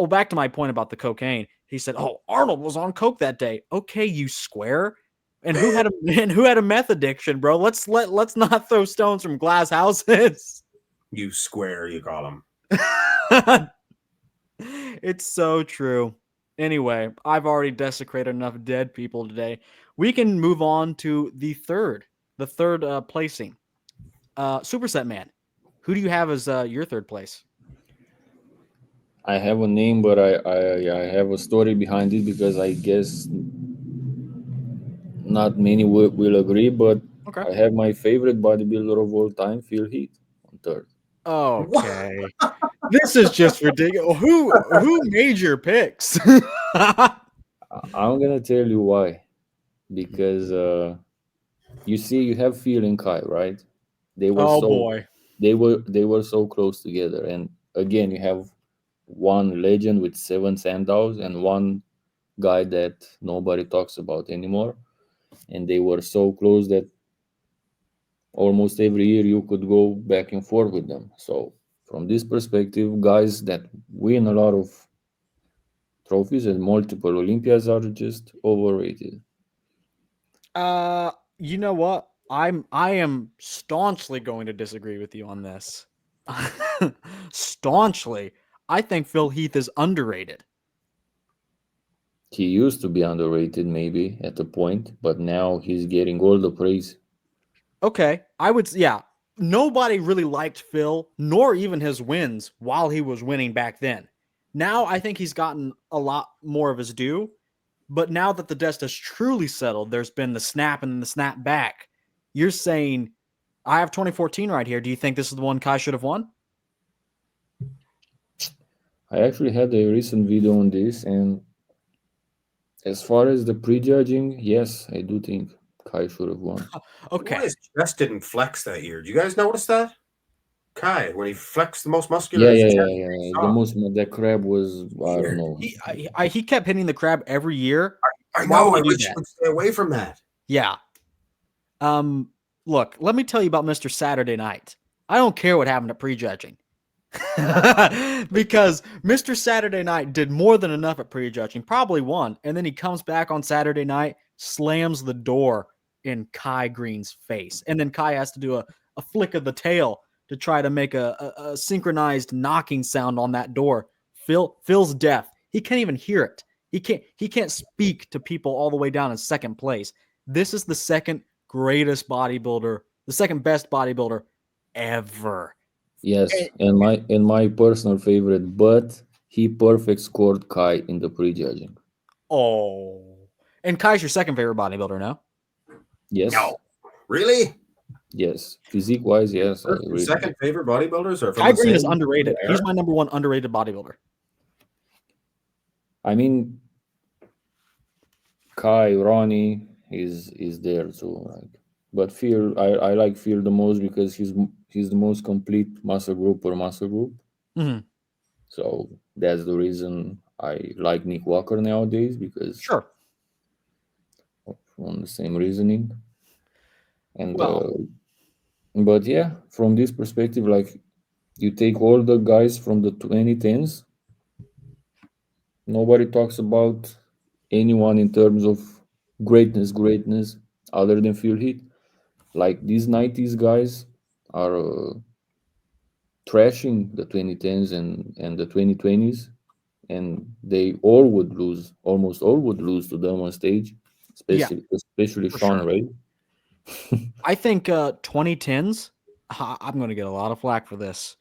S1: back to my point about the cocaine. He said, "Oh, Arnold was on coke that day." Okay, you square. And who had a meth addiction, bro? Let's not throw stones from glass houses.
S2: You square, you call them.
S1: It's so true. Anyway, I've already desecrated enough dead people today. We can move on to the third placing. Supersetman. Who do you have as your third place?
S3: I have a name, but I have a story behind it because I guess not many will agree, but okay. I have my favorite bodybuilder of all time, Phil Heath, on third.
S1: Okay. This is just ridiculous. Who made your picks?
S3: I'm gonna tell you why. Because you see, you have Phil and Kai, right? They were they were so close together. And again, you have one legend with 7 Sandows and one guy that nobody talks about anymore. And they were so close that almost every year you could go back and forth with them. So from this perspective, guys that win a lot of trophies and multiple Olympiads are just overrated.
S1: You know what? I am staunchly going to disagree with you on this. Staunchly. I think Phil Heath is underrated.
S3: He used to be underrated maybe at the point, but now he's getting all the praise.
S1: Okay. Nobody really liked Phil, nor even his wins while he was winning back then. Now I think he's gotten a lot more of his due, but now that the dust has truly settled, there's been the snap and the snap back. You're saying, I have 2014 right here. Do you think this is the one Kai should have won?
S3: I actually had a recent video on this, and As far as the prejudging, yes, I do think Kai should have won.
S1: Okay.
S2: His chest didn't flex that year. Did you guys notice that? Kai, when he flexed the most muscular,
S3: Yeah,
S2: his
S3: yeah,
S2: chest
S3: yeah, yeah. The
S2: saw.
S3: most that crab was, I don't know.
S1: He kept hitting the crab every year.
S2: I
S1: Why
S2: know.
S1: would
S2: I
S1: he do
S2: wish you
S1: that?
S2: would stay away from that.
S1: Yeah. Look, let me tell you about Mr. Saturday Night. I don't care what happened at prejudging. Because Mr. Saturday Night did more than enough at prejudging, probably won, and then he comes back on Saturday night, slams the door in Kai Green's face, and then Kai has to do a flick of the tail to try to make a synchronized knocking sound on that door. Phil's deaf. He can't even hear it. He can't speak to people all the way down in second place. This is the second greatest bodybuilder, the second best bodybuilder ever.
S3: Yes, and my personal favorite, but he perfect scored Kai in the prejudging.
S1: Oh. And Kai's your second favorite bodybuilder now?
S3: Yes.
S2: No. Really?
S3: Yes. Physique wise, yes. I
S2: First and
S3: agree.
S2: second favorite bodybuilders are from
S1: Kai
S2: the
S1: Green is
S2: same
S1: underrated.
S2: era?
S1: He's my number one underrated bodybuilder.
S3: I mean, Kai, Ronnie is there too. Like, but Phil, I like Phil the most because he's the most complete muscle group per muscle group.
S1: Mhm.
S3: So that's the reason I like Nick Walker nowadays, because
S1: Sure.
S3: on the same reasoning. And
S1: Well,
S3: but yeah, from this perspective, like, you take all the guys from the 2010s, nobody talks about anyone in terms of greatness other than Phil Heath. Like, these 90s guys are trashing the 2010s and the 2020s, and they all would lose, almost all would lose to them on stage,
S1: yeah,
S3: especially
S1: for
S3: Sean
S1: sure.
S3: Ray.
S1: I think 2010s, I'm going to get a lot of flack for this.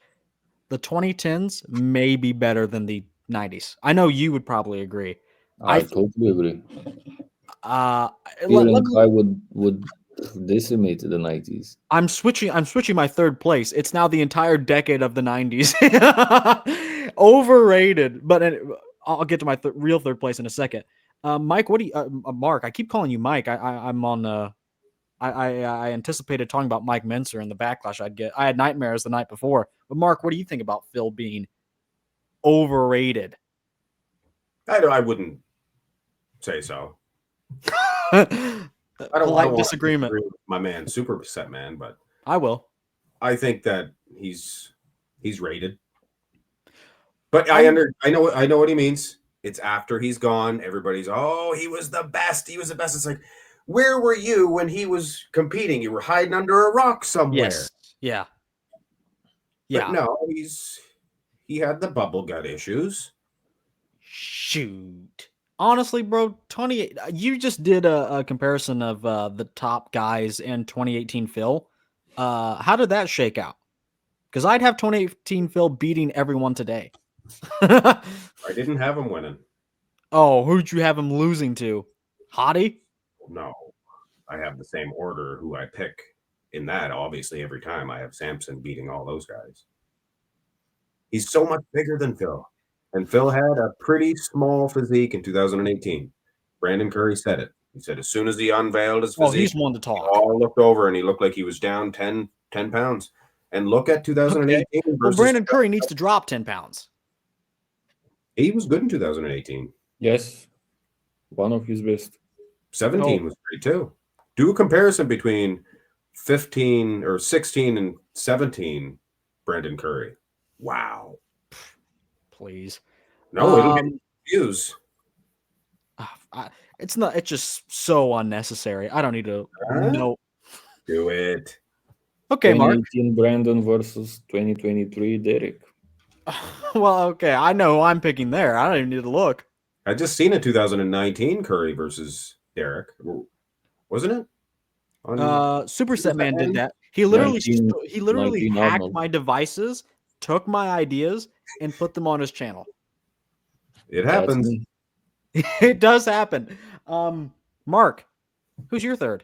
S1: The 2010s may be better than the 90s. I know you would probably agree.
S3: I totally agree.
S1: Let
S3: Phil and
S1: me,
S3: Kai would decimate the 90s.
S1: I'm switching my third place. It's now the entire decade of the 90s. Overrated, but I'll get to my real third place in a second. Mike, what do you Mark, I keep calling you Mike. I'm on I anticipated talking about Mike Menser and the backlash I'd get. I had nightmares the night before. But Mark, what do you think about Phil being overrated?
S2: I wouldn't say so. I don't
S1: Polite
S2: want
S1: disagreement.
S2: to agree with my man, Supersetman, but
S1: I will.
S2: I think that he's rated. But I know what he means. It's after he's gone. Everybody's, oh, he was the best. He was the best. It's like, where were you when he was competing? You were hiding under a rock somewhere.
S1: Yes. Yeah.
S2: But no, he had the bubble gut issues.
S1: Shoot. Honestly, bro, 28. You just did a comparison of the top guys in 2018 Phil. How did that shake out? Because I'd have 2018 Phil beating everyone today.
S2: I didn't have him winning.
S1: Oh, who'd you have him losing to? Hottie?
S2: No, I have the same order who I pick in that. Obviously, every time I have Samson beating all those guys. He's so much bigger than Phil. And Phil had a pretty small physique in 2018. Brandon Curry said it. He said as soon as he unveiled his physique,
S1: he's one to talk.
S2: we all looked over and he looked like he was down 10 pounds. And look at 2018
S1: Well,
S2: versus
S1: Brandon Curry needs to drop 10 pounds.
S2: He was good in 2018.
S3: Yes, one of his best.
S2: 17 was great too. Do a comparison between 15 or 16 and 17 Brandon Curry. Wow.
S1: Please.
S2: No, it'll get views.
S1: It's not. It's just so unnecessary. I don't need to know.
S2: Do it.
S1: Okay, Mark.
S3: 2018 Brandon versus 2023 Derek.
S1: Well, okay. I know who I'm picking there. I don't even need to look.
S2: I just seen a 2019 Curry versus Derek, wasn't it?
S1: Supersetman did that. He literally
S3: 19
S1: hacked
S3: Arnold.
S1: my devices, took my ideas, and put them on his channel.
S2: It happens.
S1: It does happen. Mark, who's your third?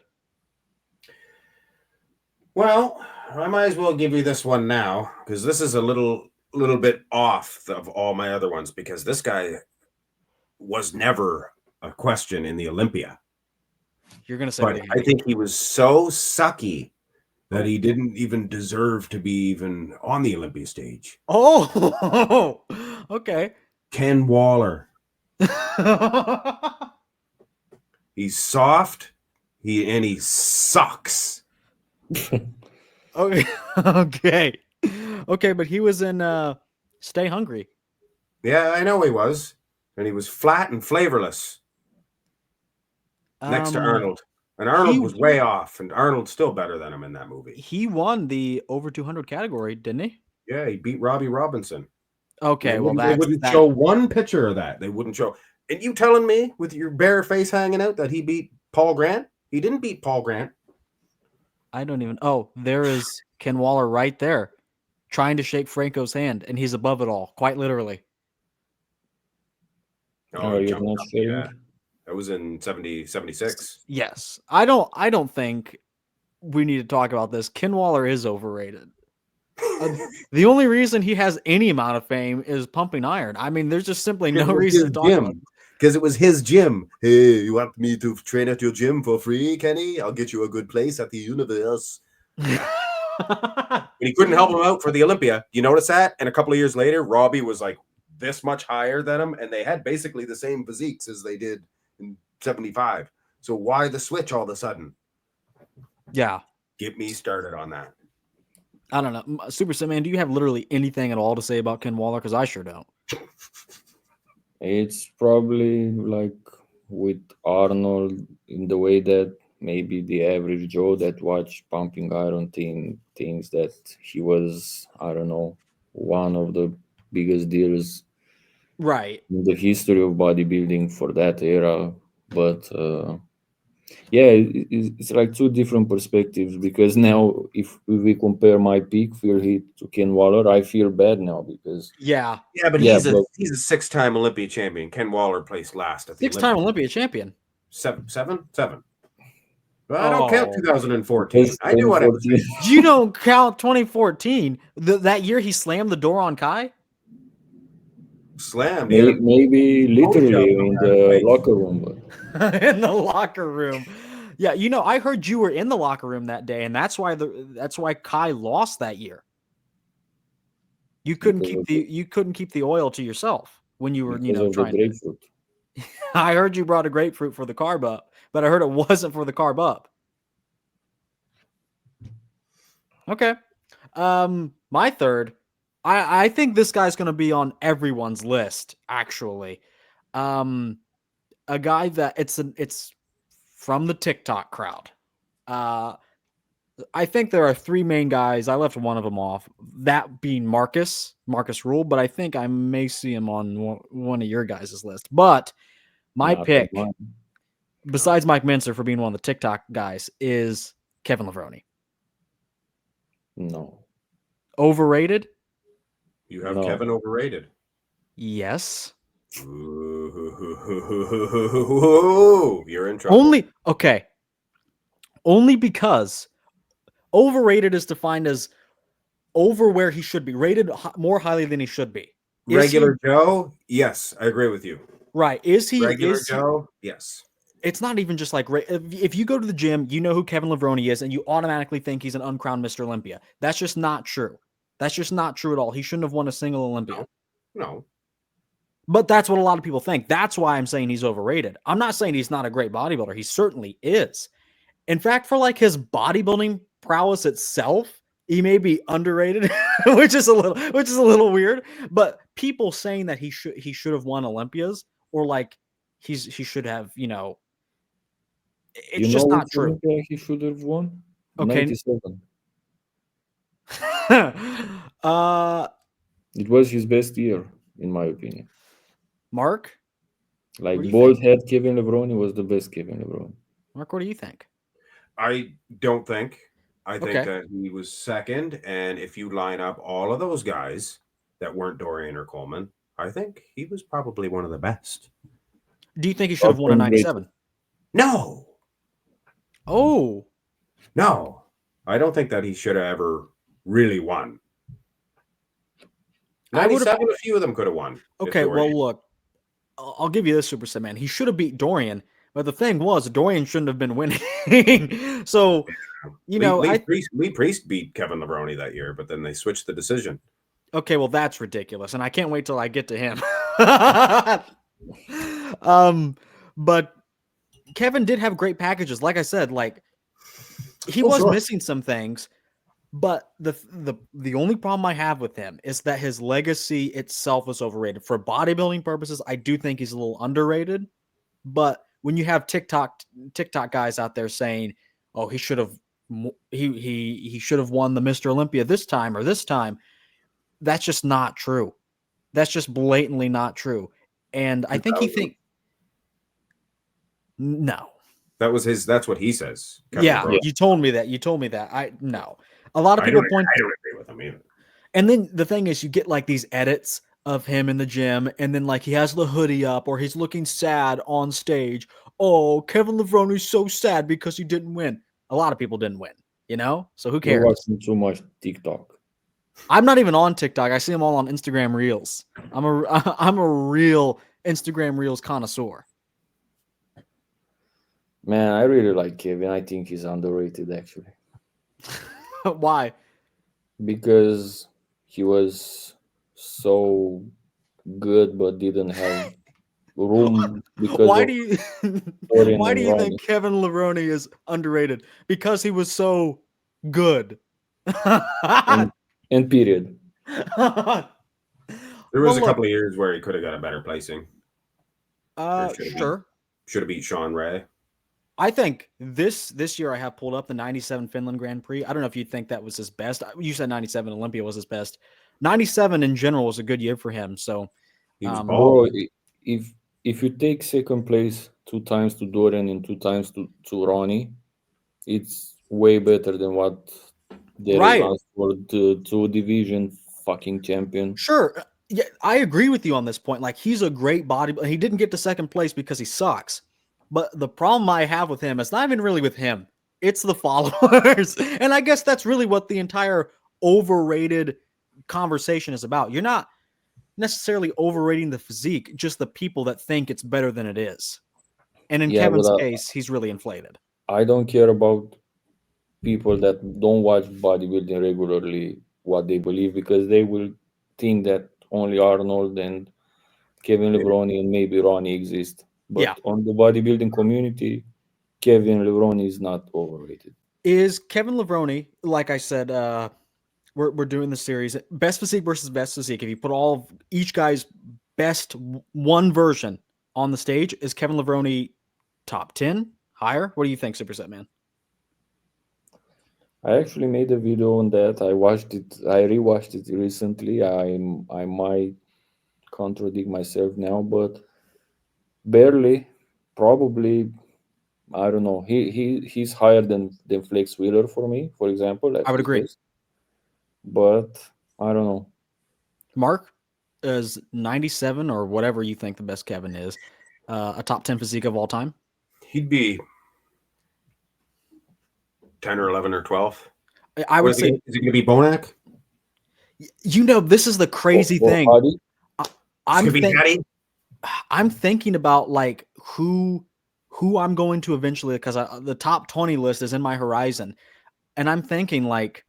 S2: Well, I might as well give you this one now because this is a little bit off of all my other ones because this guy was never a question in the Olympia.
S1: You're gonna say
S2: But
S1: weight
S2: I
S1: heavy.
S2: think he was so sucky that he didn't even deserve to be even on the Olympia stage.
S1: Oh, okay.
S2: Ken Waller. He's soft. He sucks.
S1: Okay. Okay. Okay, but he was in Stay Hungry.
S2: Yeah, I know he was. And he was flat and flavorless next to Arnold. And Arnold was way off, and Arnold's still better than him in that movie.
S1: He won the over 200 category, didn't he?
S2: Yeah, he beat Robbie Robinson.
S1: Okay, well
S2: they wouldn't show one picture of that. They wouldn't show. And you telling me with your bare face hanging out that he beat Paul Grant? He didn't beat Paul Grant.
S1: I don't even. Oh, there is Ken Waller right there, trying to shake Franco's hand, and he's above it all, quite literally.
S2: Oh,
S3: you're not
S2: yeah. That was in 76.
S1: Yes, I don't think we need to talk about this. Ken Waller is overrated. The only reason he has any amount of fame is pumping iron. I mean, there's just simply no reason to talk about it.
S2: Because it was his gym. Hey, you want me to train at your gym for free, Kenny? I'll get you a good place at the universe. And he couldn't help him out for the Olympia. You notice that? And a couple of years later, Robbie was like this much higher than him, and they had basically the same physiques as they did in 75. So why the switch all of a sudden?
S1: Yeah.
S2: Get me started on that.
S1: I don't know. Supersetman, do you have literally anything at all to say about Ken Waller? Because I sure don't.
S3: It's probably like with Arnold in the way that maybe the average Joe that watched Pumping Iron thinks that he was, I don't know, one of the biggest deals
S1: right
S3: in the history of bodybuilding for that era. But yeah, it's like two different perspectives, because now if we compare my peak feel hit to Ken Waller, I feel bad now because
S2: but he's a 6-time Olympia champion. Ken Waller placed last at the
S1: 6-time Olympia champion.
S2: Seven. Well, I don't count 2014. I knew what I was saying.
S1: You don't count 2014. That year he slammed the door on Kai.
S2: Slammed.
S3: Maybe literally in the locker room.
S1: In the locker room. Yeah, you know, I heard you were in the locker room that day, and that's why Kai lost that year. You couldn't keep the oil to yourself when you were, trying to. I heard you brought a grapefruit for the carb up, but I heard it wasn't for the carb up. Okay. My third, I think this guy's going to be on everyone's list, actually. A guy that it's from the TikTok crowd. I think there are three main guys. I left one of them off, that being Marcus Rule, but I think I may see him on one of your guys' list. But my pick, besides Mike Mincer for being one of the TikTok guys, is Kevin Levrone.
S3: No.
S1: Overrated?
S2: You have Kevin overrated.
S1: Yes.
S2: Ooh, you're in trouble.
S1: Only because overrated is defined as over where he should be, rated more highly than he should be.
S2: Regular Joe? Yes, I agree with you.
S1: Right. Is he
S2: regular Joe? Yes.
S1: It's not even just like, if you go to the gym, you know who Kevin Levrone is, and you automatically think he's an uncrowned Mr. Olympia. That's just not true. That's just not true at all. He shouldn't have won a single Olympia.
S2: No.
S1: But that's what a lot of people think. That's why I'm saying he's overrated. I'm not saying he's not a great bodybuilder. He certainly is. In fact, for like his bodybuilding prowess itself, he may be underrated, which is a little weird. But people saying that he should have won Olympias, or like he should have, it's just not true.
S3: He should have won.
S1: Okay.
S3: 97. It was his best year, in my opinion.
S1: Mark?
S3: Like bald head Kevin Levrone was the best Kevin Levrone.
S1: Mark, what do you think?
S2: I don't think. I think that he was second. And if you line up all of those guys that weren't Dorian or Coleman, I think he was probably one of the best.
S1: Do you think he should have won a 97?
S2: No.
S1: Oh.
S2: No. I don't think that he should have ever really won. 97, a few of them could have won.
S1: Okay, well, look. I'll give you this, Supersetman. He should have beat Dorian, but the thing was, Dorian shouldn't have been winning. So, you know,
S2: Lee Priest beat Kevin Levrone that year, but then they switched the decision.
S1: Okay, well, that's ridiculous, and I can't wait till I get to him. But Kevin did have great packages. Like I said, like he was missing some things, but the only problem I have with him is that his legacy itself is overrated. For bodybuilding purposes, I do think he's a little underrated. But when you have TikTok guys out there saying, "Oh, he should have he should have won the Mr. Olympia this time or this time," that's just not true. That's just blatantly not true. And I think no.
S2: That's what he says. Kevin
S1: Yeah,
S2: Levrone.
S1: you told me that. No. A lot of people
S2: I don't agree with him either.
S1: And then the thing is, you get like these edits of him in the gym, and then like he has the hoodie up or he's looking sad on stage. Oh, Kevin Levrone is so sad because he didn't win. A lot of people didn't win, you know? So who cares?
S3: You're watching too much TikTok.
S1: I'm not even on TikTok. I see them all on Instagram Reels. I'm a real Instagram Reels connoisseur.
S3: Man, I really like Kevin. I think he's underrated, actually.
S1: Why?
S3: Because he was so good but didn't have room because
S1: why
S3: of
S1: do you
S3: Dorian
S1: why
S3: and
S1: do you
S3: Ronnie.
S1: think Kevin Levrone is underrated? Because he was so good.
S3: And period.
S2: There was a couple of years where he could have got a better placing.
S1: Sure.
S2: Should have beat Sean Ray.
S1: I think this year I have pulled up the 97 Finland Grand Prix. I don't know if you think that was his best. You said 97 Olympia was his best. 97 in general was a good year for him. So,
S3: bro, if you take second place 2 times to Dorian and 2 times to Ronnie, it's way better than what there is for the 2 division fucking champion.
S1: Sure. Yeah, I agree with you on this point. Like, he's a great bodybuilder. He didn't get to second place because he sucks. But the problem I have with him is not even really with him. It's the followers. And I guess that's really what the entire overrated conversation is about. You're not necessarily overrating the physique, just the people that think it's better than it is. And in Kevin's case, he's really inflated.
S3: I don't care about people that don't watch bodybuilding regularly, what they believe, because they will think that only Arnold and Kevin Levrone and maybe Ronnie exist. But on the bodybuilding community, Kevin Levrone is not overrated.
S1: Is Kevin Levrone, like I said, we're doing the series, best physique versus best physique. If you put all of each guy's best one version on the stage, is Kevin Levrone top 10? Higher? What do you think, Supersetman?
S3: I actually made a video on that. I watched it. I rewatched it recently. I might contradict myself now, but barely. Probably, I don't know. He's higher than Flex Wheeler for me, for example.
S1: I would agree.
S3: But I don't know.
S1: Mark, is 97 or whatever you think the best Kevin is a top 10 physique of all time?
S2: He'd be 10 or 11 or 12.
S1: I would say.
S2: Is it going to be Bonac?
S1: You know, this is the crazy thing. I'm thinking about like who I'm going to eventually, because the top 20 list is in my horizon, and I'm thinking like,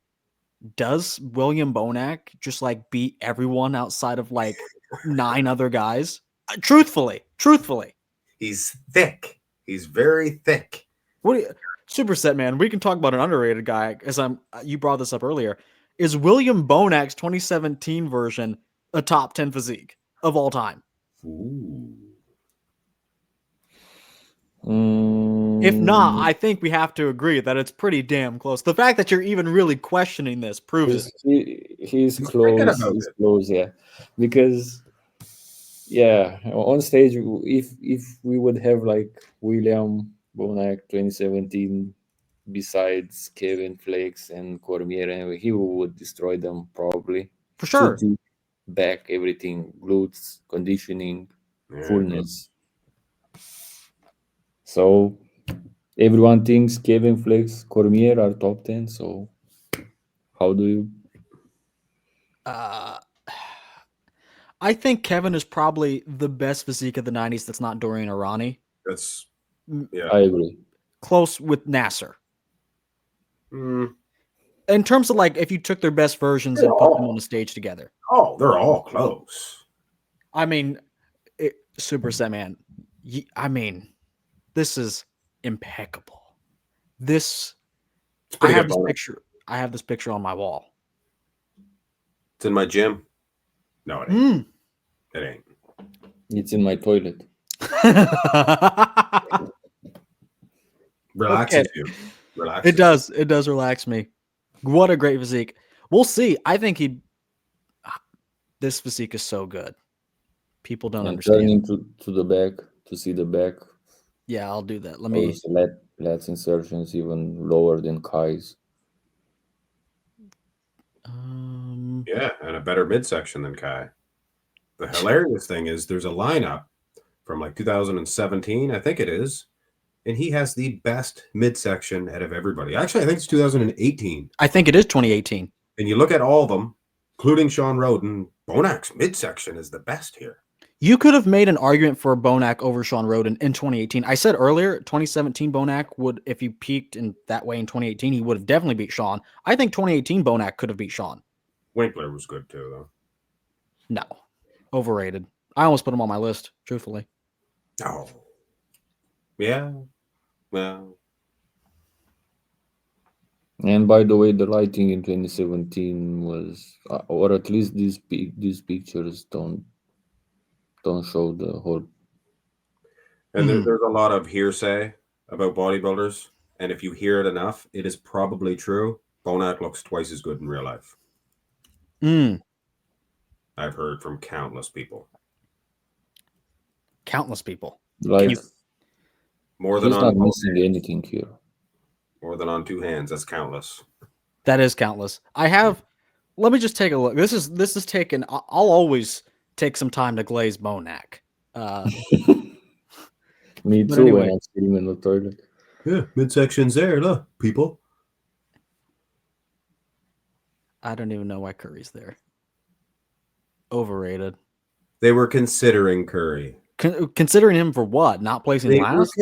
S1: does William Bonac just like beat everyone outside of like 9 other guys? Truthfully,
S2: he's thick. He's very thick.
S1: What do you, Supersetman? We can talk about an underrated guy, as you brought this up earlier. Is William Bonac's 2017 version a top 10 physique of all time?
S2: Ooh.
S1: If not, I think we have to agree that it's pretty damn close. The fact that you're even really questioning this proves it.
S3: He's close. He's close, yeah. Because, yeah, on stage, if we would have like William Bonac 2017 besides Kevin Flex and Cormier, he would destroy them probably.
S1: For sure.
S3: Back, everything, glutes, conditioning, fullness. So everyone thinks Kevin Flex, Cormier are top 10. So how do you?
S1: I think Kevin is probably the best physique of the 90s that's not Dorian or Ronnie.
S2: That's
S3: I agree.
S1: Close with Nasser.
S2: mm,
S1: In terms of like if you took their best versions and put them on the stage together.
S2: oh, they're all close.
S1: I mean, Supersetman. I mean, this is impeccable. This
S2: It's
S1: I
S2: pretty
S1: have
S2: good
S1: this
S2: bonus.
S1: picture. I have this picture on my wall.
S2: It's in my gym. No, it ain't. It ain't.
S3: It's in my toilet.
S2: Relaxes
S1: Okay.
S2: you. Relaxes.
S1: It does. It does relax me. What a great physique. We'll see. I think this physique is so good. People don't
S3: And
S1: understand.
S3: turning to the back to see the back.
S1: Yeah, I'll do that. Let me.
S3: Those lats insertions even lower than Kai's.
S2: Yeah, and a better midsection than Kai. The hilarious thing is there's a lineup from like 2017, I think it is, and he has the best midsection out of everybody. Actually, I think it's 2018.
S1: I think it is 2018.
S2: And you look at all of them, including Sean Roden, Bonak's midsection is the best here.
S1: You could have made an argument for Bonak over Sean Roden in 2018. I said earlier, 2017 Bonak would, if he peaked in that way in 2018, he would have definitely beat Sean. I think 2018 Bonak could have beat Sean.
S2: Winkler was good too, though.
S1: No, overrated. I almost put him on my list, truthfully.
S2: Oh, yeah. Well,
S3: And by the way, the lighting in 2017 was, or at least these pictures don't show the whole.
S2: and there's a lot of hearsay about bodybuilders, and if you hear it enough, it is probably true. Bonak looks twice as good in real life. I've heard from countless people.
S1: Countless people.
S3: Like,
S2: More than
S3: he's
S2: on
S3: not missing anything here.
S2: more than on two hands. That's countless.
S1: That is countless. Let me just take a look. This is taken. I'll always take some time to glaze Bonak.
S3: Me
S1: But
S3: too,
S1: anyway.
S3: when I'm sitting in the toilet.
S2: Yeah, midsection's there, look, people.
S1: I don't even know why Curry's there. Overrated.
S2: They were considering Curry.
S1: Considering him for what? Not placing
S2: They
S1: last?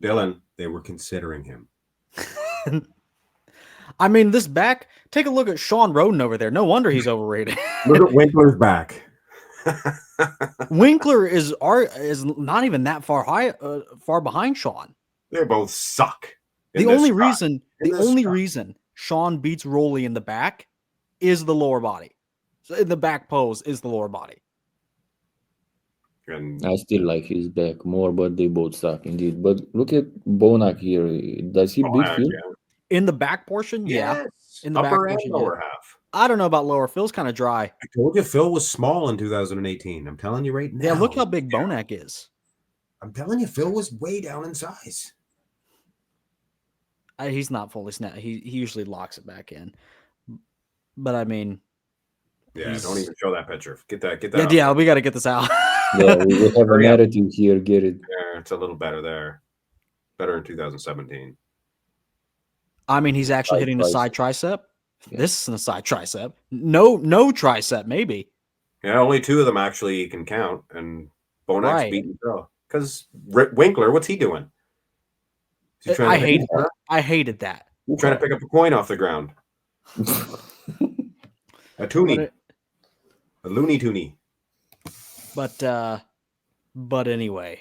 S2: Dylan, they were considering him.
S1: I mean, this back. Take a look at Sean Roden over there. No wonder he's overrated.
S2: Look at Winkler's back.
S1: Winkler is not even that far behind Sean.
S2: They both suck.
S1: The only reason Sean beats Rolly in the back is the lower body. So in the back pose is the lower body.
S2: And
S3: I still like his back more, but they both suck indeed. But look at Bonak here. Does he beat Phil?
S1: In the back portion, yeah. In the
S2: upper
S1: back
S2: and
S1: portion,
S2: lower
S1: yeah.
S2: half.
S1: I don't know about lower. Phil's kind of dry.
S2: I told you Phil was small in 2018. I'm telling you right now.
S1: Yeah, look how big Bonak is.
S2: I'm telling you, Phil was way down in size.
S1: He's not fully snapped. He usually locks it back in. But I mean,
S2: Yeah, don't even show that picture. Get that.
S1: Yeah,
S2: out.
S1: yeah, we got to get this out.
S3: Yeah, we have a narrative here. Get it?
S2: Yeah, it's a little better there. Better in 2017.
S1: I mean, he's actually hitting the side tricep. Yeah. This isn't a side tricep. No tricep, maybe.
S2: Yeah, only two of them actually can count, and Bonak's beating Phil. Because Winkler, what's he doing?
S1: I hated that.
S2: Trying to pick up a coin off the ground. A toonie. A loony toonie.
S1: But anyway.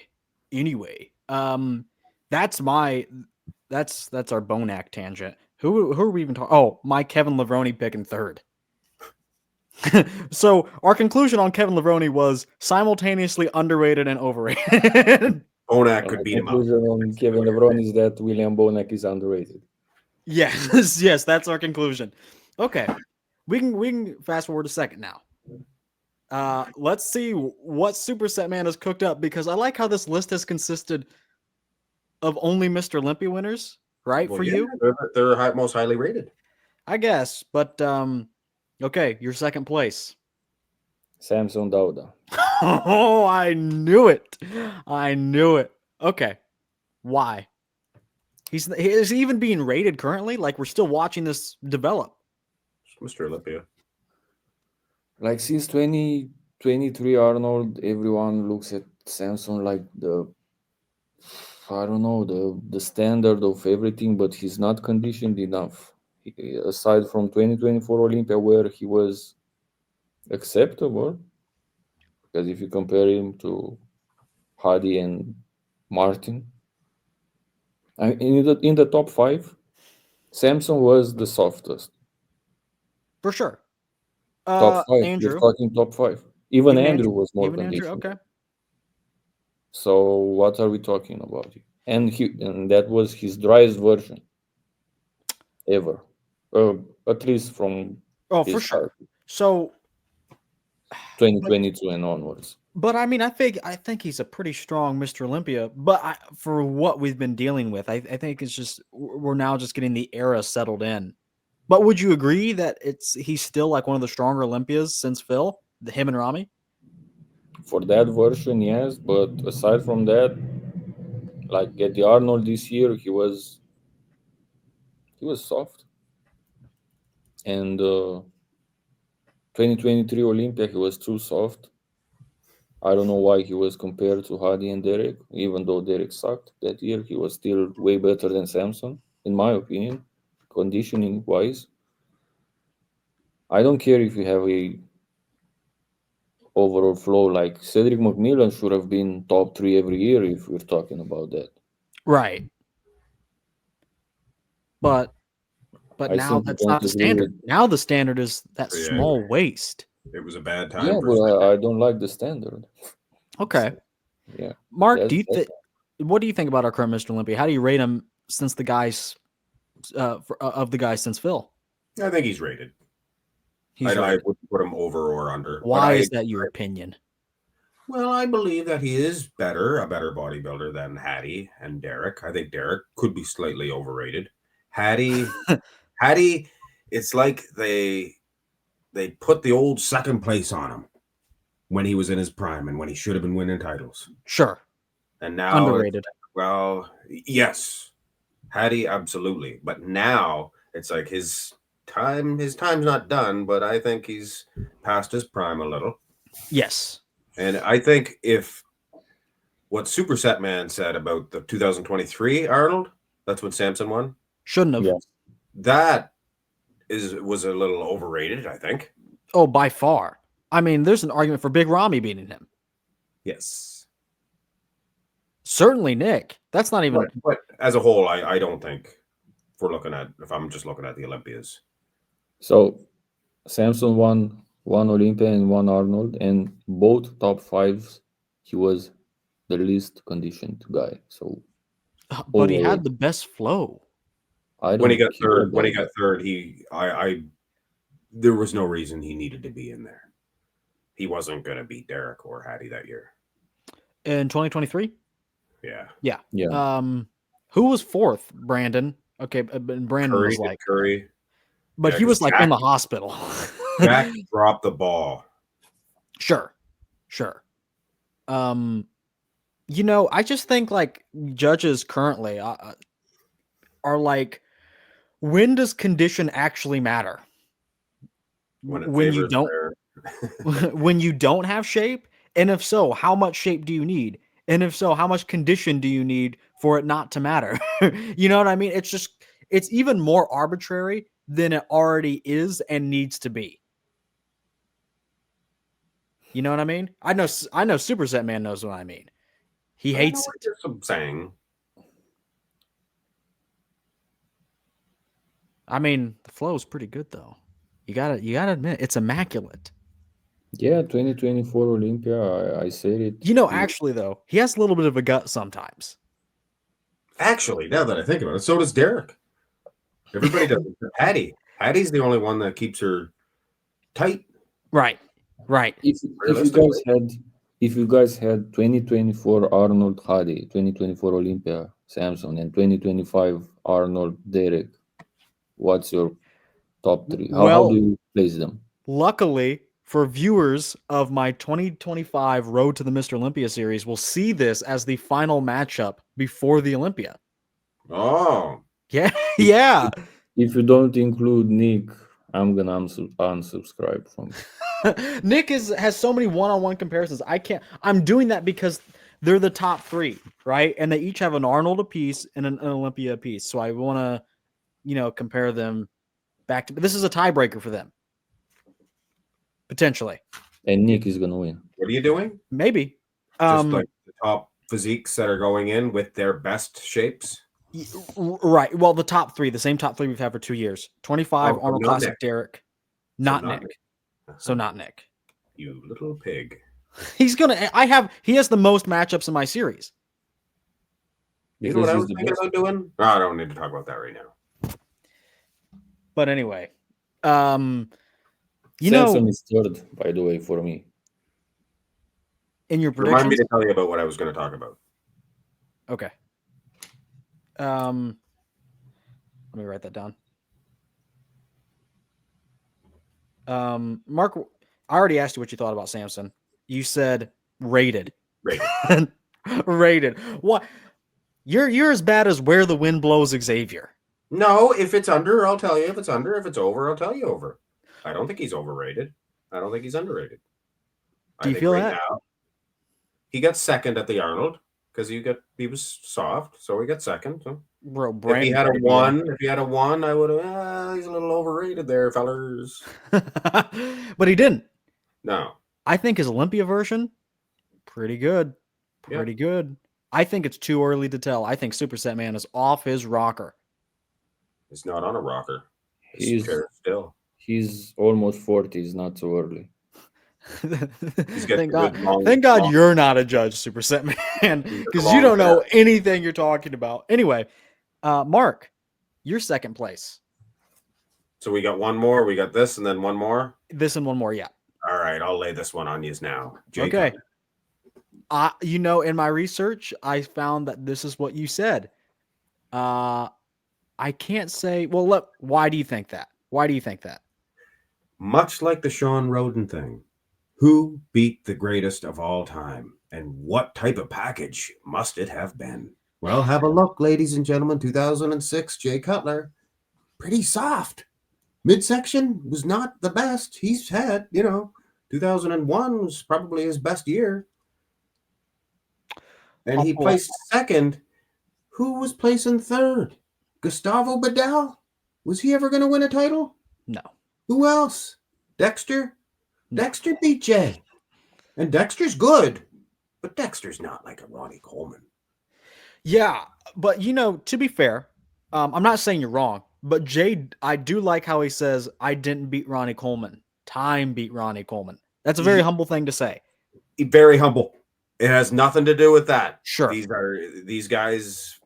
S1: That's our Bonak tangent. Who are we even talking? Oh, my Kevin Levrone pick in third. So our conclusion on Kevin Levrone was simultaneously underrated and overrated.
S2: Bonak could beat him up.
S3: The conclusion on Kevin Levrone is that William Bonak is underrated.
S1: Yes, that's our conclusion. Okay, we can fast forward a second now. Let's see what Supersetman has cooked up, because I like how this list has consisted of only Mr. Olympia winners, right?
S2: Well,
S1: for
S2: yeah,
S1: you,
S2: they're most highly rated,
S1: I guess. But okay, your second place,
S3: Samson Dauda.
S1: Oh, I knew it. Okay, why? Is he even being rated currently? Like, we're still watching this develop.
S2: Mr. Olympia.
S3: Like since 20 23 Arnold, everyone looks at Samson like I don't know, the standard of everything, but he's not conditioned enough. Aside from 2024 Olympia, where he was acceptable, because if you compare him to Hadi and Martin, in the top 5, Samson was the softest.
S1: For sure.
S3: Top 5. We're
S1: Andrew.
S3: talking top 5. Even Andrew was more
S1: Even Andrew,
S3: conditioned.
S1: okay.
S3: So what are we talking about here? And that was his driest version ever, at least from
S1: Oh,
S3: his
S1: for sure.
S3: start,
S1: So
S3: 2022 and onwards.
S1: But I mean, I think he's a pretty strong Mr. Olympia. But for what we've been dealing with, I think it's just we're now just getting the era settled in. But would you agree that he's still like one of the stronger Olympias since Phil, him and Rami?
S3: For that version, yes. But aside from that, like at the Arnold this year, he was soft. And 2023 Olympia, he was too soft. I don't know why he was compared to Hadi and Derek, even though Derek sucked that year. He was still way better than Samson, in my opinion, conditioning wise. I don't care if you have a overall flow. Like Cedric McMillan should have been top 3 every year if we're talking about that.
S1: Right. But
S3: I
S1: now
S3: simply
S1: that's
S3: don't
S1: not the
S3: agree
S1: standard.
S3: with-
S1: Now the standard is that
S2: Yeah.
S1: small waist.
S2: It was a bad time.
S3: Yeah,
S2: for
S3: but I don't like the standard.
S1: Okay.
S3: Yeah.
S1: Mark,
S3: That's-
S1: what do you think about our current Mr. Olympia? How do you rate him since the guys of the guys since Phil?
S2: I think he's rated.
S1: He's
S2: I
S1: rated.
S2: wouldn't put him over or under.
S1: Why is that your opinion?
S2: Well, I believe that he is a better bodybuilder than Hattie and Derek. I think Derek could be slightly overrated. Hattie, it's like they put the old second place on him when he was in his prime and when he should have been winning titles.
S1: Sure.
S2: And now
S1: Underrated.
S2: Well, yes, Hattie, absolutely. But now it's like his time's not done, but I think he's past his prime a little.
S1: Yes.
S2: And I think if what Supersetman said about the 2023 Arnold, that's when Samson won.
S1: Shouldn't have.
S3: Yeah.
S2: That was a little overrated, I think.
S1: Oh, by far. I mean, there's an argument for Big Rami beating him.
S2: Yes.
S1: Certainly Nick. That's not even
S2: But as a whole, I don't think if I'm just looking at the Olympias.
S3: So Samson won one Olympia and one Arnold, and both top 5s, he was the least conditioned guy. So
S1: but he had
S3: overall,
S1: the best flow.
S2: When he got
S3: care
S2: third,
S3: about
S2: there was no reason he needed to be in there. He wasn't going to beat Derek or Hattie that year.
S1: In 2023?
S2: Yeah.
S3: Yeah.
S1: Who was fourth? Brandon. Okay, Brandon was like
S2: Curry.
S1: but
S2: Yeah,
S1: he was like
S2: Jack-
S1: in the hospital.
S2: Jack dropped the ball.
S1: Sure. I just think like judges currently are like, when does condition actually matter? When you don't when you don't have shape, and if so, how much shape do you need? And if so, how much condition do you need for it not to matter? You know what I mean? It's even more arbitrary than it already is and needs to be. You know what I mean? I know Supersetman knows what I mean. He hates it.
S2: What you're saying.
S1: I mean, the flow is pretty good though. You gotta admit, it's immaculate.
S3: Yeah, 2024 Olympia, I said it.
S1: Actually though, he has a little bit of a gut sometimes.
S2: Actually, now that I think about it, so does Derek. Everybody does. Hattie's the only one that keeps her tight.
S1: Right.
S3: If you guys had 2024 Arnold Hadi, 2024 Olympia Samson, and 2025 Arnold Derek, what's your top 3? How do you place them?
S1: Luckily for viewers of my 2025 Road to the Mr. Olympia series, will see this as the final matchup before the Olympia.
S2: Oh.
S1: Yeah. Yeah.
S3: If you don't include Nick, I'm gonna unsubscribe from
S1: Nick has so many one-on-one comparisons. I'm doing that because they're the top 3, right? And they each have an Arnold apiece and an Olympia apiece. So I want to, compare them back to. This is a tiebreaker for them, potentially.
S3: And Nick is gonna win.
S2: What are you doing?
S1: Maybe.
S2: Just like the top physiques that are going in with their best shapes.
S1: Right. Well, the top 3, the same top 3 we've had for 2 years. 25 Arnold Classic
S2: Nick.
S1: Derek, not Nick. So not Nick.
S2: You little pig.
S1: He has the most matchups in my series.
S2: You know what I was thinking about doing? Oh, I don't need to talk about that right now.
S1: But anyway,
S3: Samson is third, by the way, for me.
S1: In your predictions?
S2: Remind me to tell you about what I was going to talk about.
S1: Okay. Let me write that down. Mark, I already asked you what you thought about Samson. You said rated.
S2: Rated.
S1: Rated. What? You're as bad as Where the Wind Blows Xavier.
S2: No, if it's under, I'll tell you. If it's under, if it's over, I'll tell you over. I don't think he's overrated. I don't think he's underrated.
S1: Do you feel that?
S2: Now, he got second at the Arnold because he was soft, so he got second. So
S1: Bro,
S2: if he had a 1, I would have. He's a little overrated there, fellers.
S1: But he didn't.
S2: No,
S1: I think his Olympia version, pretty good. Pretty good. I think it's too early to tell. I think Supersetman is off his rocker.
S2: He's not on a rocker. He's still.
S3: He's almost 40. He's not so early.
S1: Thank God you're not a judge, Supersetman, because you don't know anything you're talking about. Anyway, Mark, you're second place.
S2: So we got one more. We got this and then one more.
S1: This and one more, yeah.
S2: All right, I'll lay this one on you now.
S1: Okay. In my research, I found that this is what you said. I can't say. Well, look. Why do you think that? Why do you think that?
S2: Much like the Sean Roden thing, who beat the greatest of all time, and what type of package must it have been? Well, have a look, ladies and gentlemen. 2006, Jay Cutler, pretty soft. Midsection was not the best he's had. 2001 was probably his best year. And he placed second. Who was placing third? Gustavo Bedell? Was he ever going to win a title?
S1: No.
S2: Who else? Dexter? No. Dexter beat Jay. And Dexter's good. But Dexter's not like a Ronnie Coleman.
S1: Yeah. But, to be fair, I'm not saying you're wrong. But Jay, I do like how he says, I didn't beat Ronnie Coleman. Time beat Ronnie Coleman. That's a very humble thing to say.
S2: Very humble. It has nothing to do with that.
S1: Sure.
S2: These guys,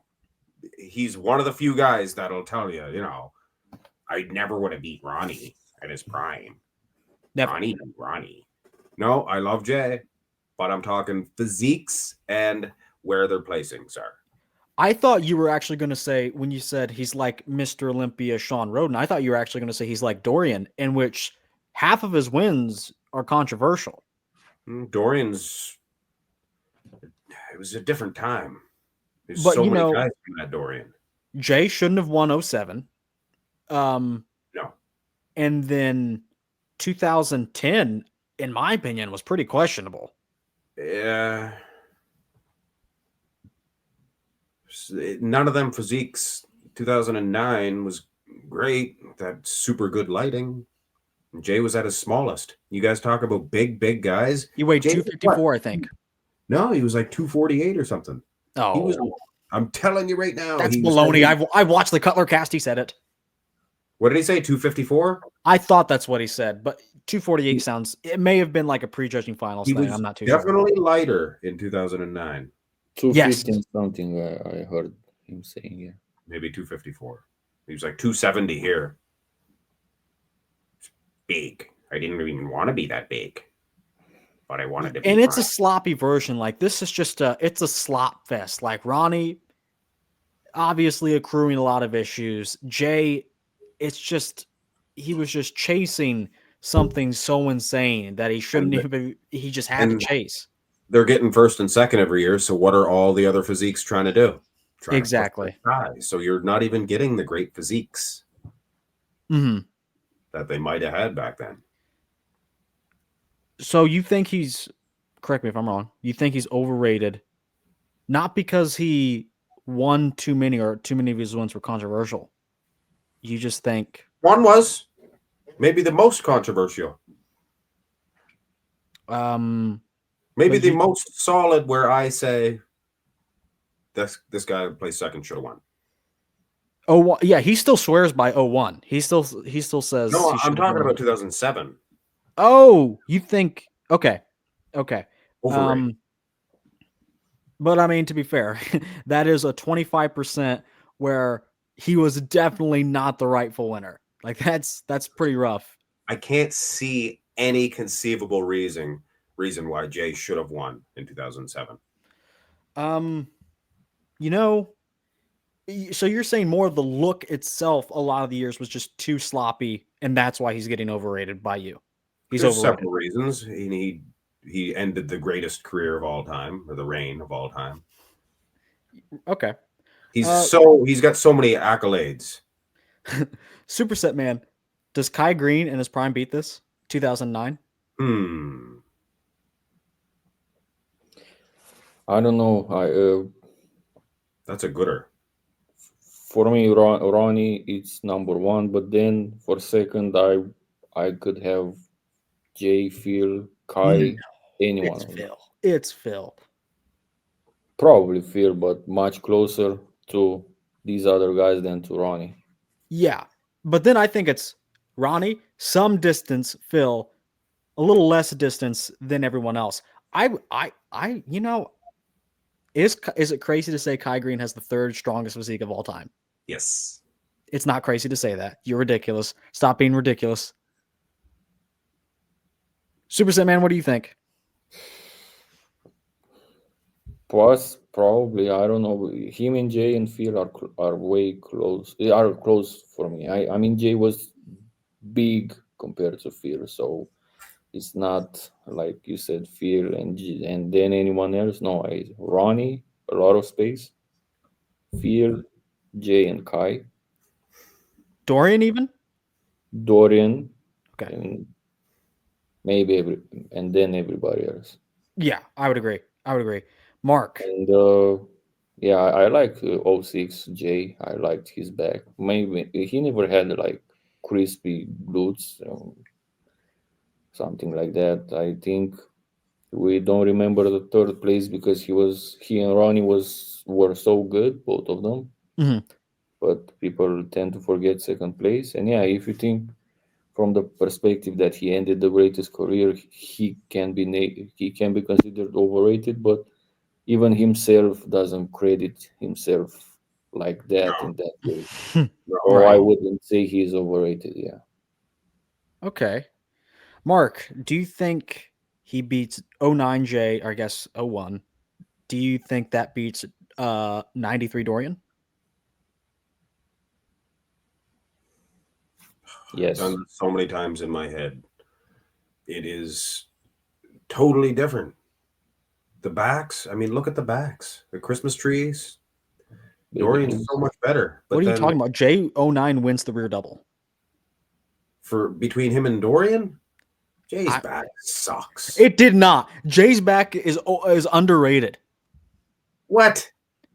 S2: he's one of the few guys that'll tell you, I never would have beat Ronnie at his prime.
S1: Never.
S2: Ronnie. No, I love Jay, but I'm talking physiques and where their placings are.
S1: I thought you were actually going to say, when you said he's like Mr. Olympia Sean Roden, I thought you were actually going to say he's like Dorian, in which half of his wins are controversial.
S2: Dorian's, it was a different time. There's
S1: but
S2: so many guys from that Dorian.
S1: Jay shouldn't have won 07.
S2: No.
S1: And then 2010, in my opinion, was pretty questionable.
S2: Yeah. None of them physiques. 2009 was great. That super good lighting. Jay was at his smallest. You guys talk about big guys.
S1: He weighed 254, I think.
S2: No, he was like 248 or something.
S1: Oh,
S2: I'm telling you right now.
S1: That's baloney. I watched the Cutler cast. He said it.
S2: What did he say? 254?
S1: I thought that's what he said, but 248 sounds. It may have been like a prejudging finals thing. I'm not too sure.
S2: Definitely lighter in 2009.
S3: 250 something. I heard him saying, yeah.
S2: Maybe 254. He was like 270 here. It's big. I didn't even want to be that big, but I wanted to be.
S1: And it's a sloppy version. Like, this is just it's a slop fest. Like, Ronnie, obviously accruing a lot of issues. Jay, he was just chasing something so insane that he shouldn't even, he just had to chase.
S2: They're getting first and second every year. So what are all the other physiques trying to do?
S1: Exactly.
S2: So you're not even getting the great physiques that they might have had back then.
S1: So you think he's, correct me if I'm wrong, you think he's overrated, not because he won too many or too many of his wins were controversial. You just think
S2: One was maybe the most controversial. Maybe
S1: but
S2: the
S1: you-
S2: most solid where I say this guy who plays second should have won.
S1: oh yeah, he still swears by 01. He still says
S2: No,
S1: he
S2: I'm
S1: should have
S2: talking
S1: won.
S2: about 2007.
S1: Oh, you think okay.
S2: Overrated.
S1: But I mean, to be fair, that is a 25% where he was definitely not the rightful winner. Like that's pretty rough.
S2: I can't see any conceivable reason why Jay should have won in 2007.
S1: You know, so you're saying more of the look itself a lot of the years was just too sloppy, and that's why he's getting overrated by you. He's
S2: There's
S1: overrated.
S2: several reasons. He ended the greatest career of all time, or the reign of all time.
S1: Okay.
S2: He's got so many accolades.
S1: Supersetman, does Kai Green in his prime beat this? 2009?
S3: I don't know.
S2: That's a gooder.
S3: For me, Ronnie it's number one, but then for second, I could have Jay, Phil, Kai, anyone.
S1: It's Phil. It's Phil.
S3: Probably Phil, but much closer to these other guys than to Ronnie.
S1: Yeah. But then I think it's Ronnie, some distance, Phil, a little less distance than everyone else. You know, is it crazy to say Kai Green has the third strongest physique of all time?
S2: Yes.
S1: It's not crazy to say that. You're ridiculous. Stop being ridiculous. Supersetman, what do you think?
S3: Plus, probably I don't know. Him and Jay and Phil are way close. They are close for me. I mean Jay was big compared to Phil, so it's not like you said Phil and then anyone else. No, Ronnie a lot of space. Phil, Jay and Kai,
S1: Dorian even?
S3: Dorian,
S1: Okay.
S3: and maybe and then everybody else.
S1: Yeah, I would agree. Mark.
S3: And yeah, I like 06 Jay. I liked his back. Maybe he never had like crispy glutes, something like that. I think we don't remember the third place because he and Ronnie were so good, both of them.
S1: Mhm.
S3: But people tend to forget second place. And yeah, if you think from the perspective that he ended the greatest career, he can be considered overrated, but even himself doesn't credit himself like that in that way. So I
S1: Right.
S3: wouldn't say he's overrated. Yeah.
S1: Okay. Mark, do you think he beats 09J, or I guess 01? Do you think that beats 93 Dorian?
S3: Yes.
S2: I've done this so many times in my head. It is totally different. The backs, I mean, look at the backs. The Christmas trees. Dorian's so much better. But
S1: What are you
S2: then
S1: talking about? J09 wins the rear double.
S2: for between him and Dorian, Jay's back sucks.
S1: It did not. Jay's back is underrated.
S2: What?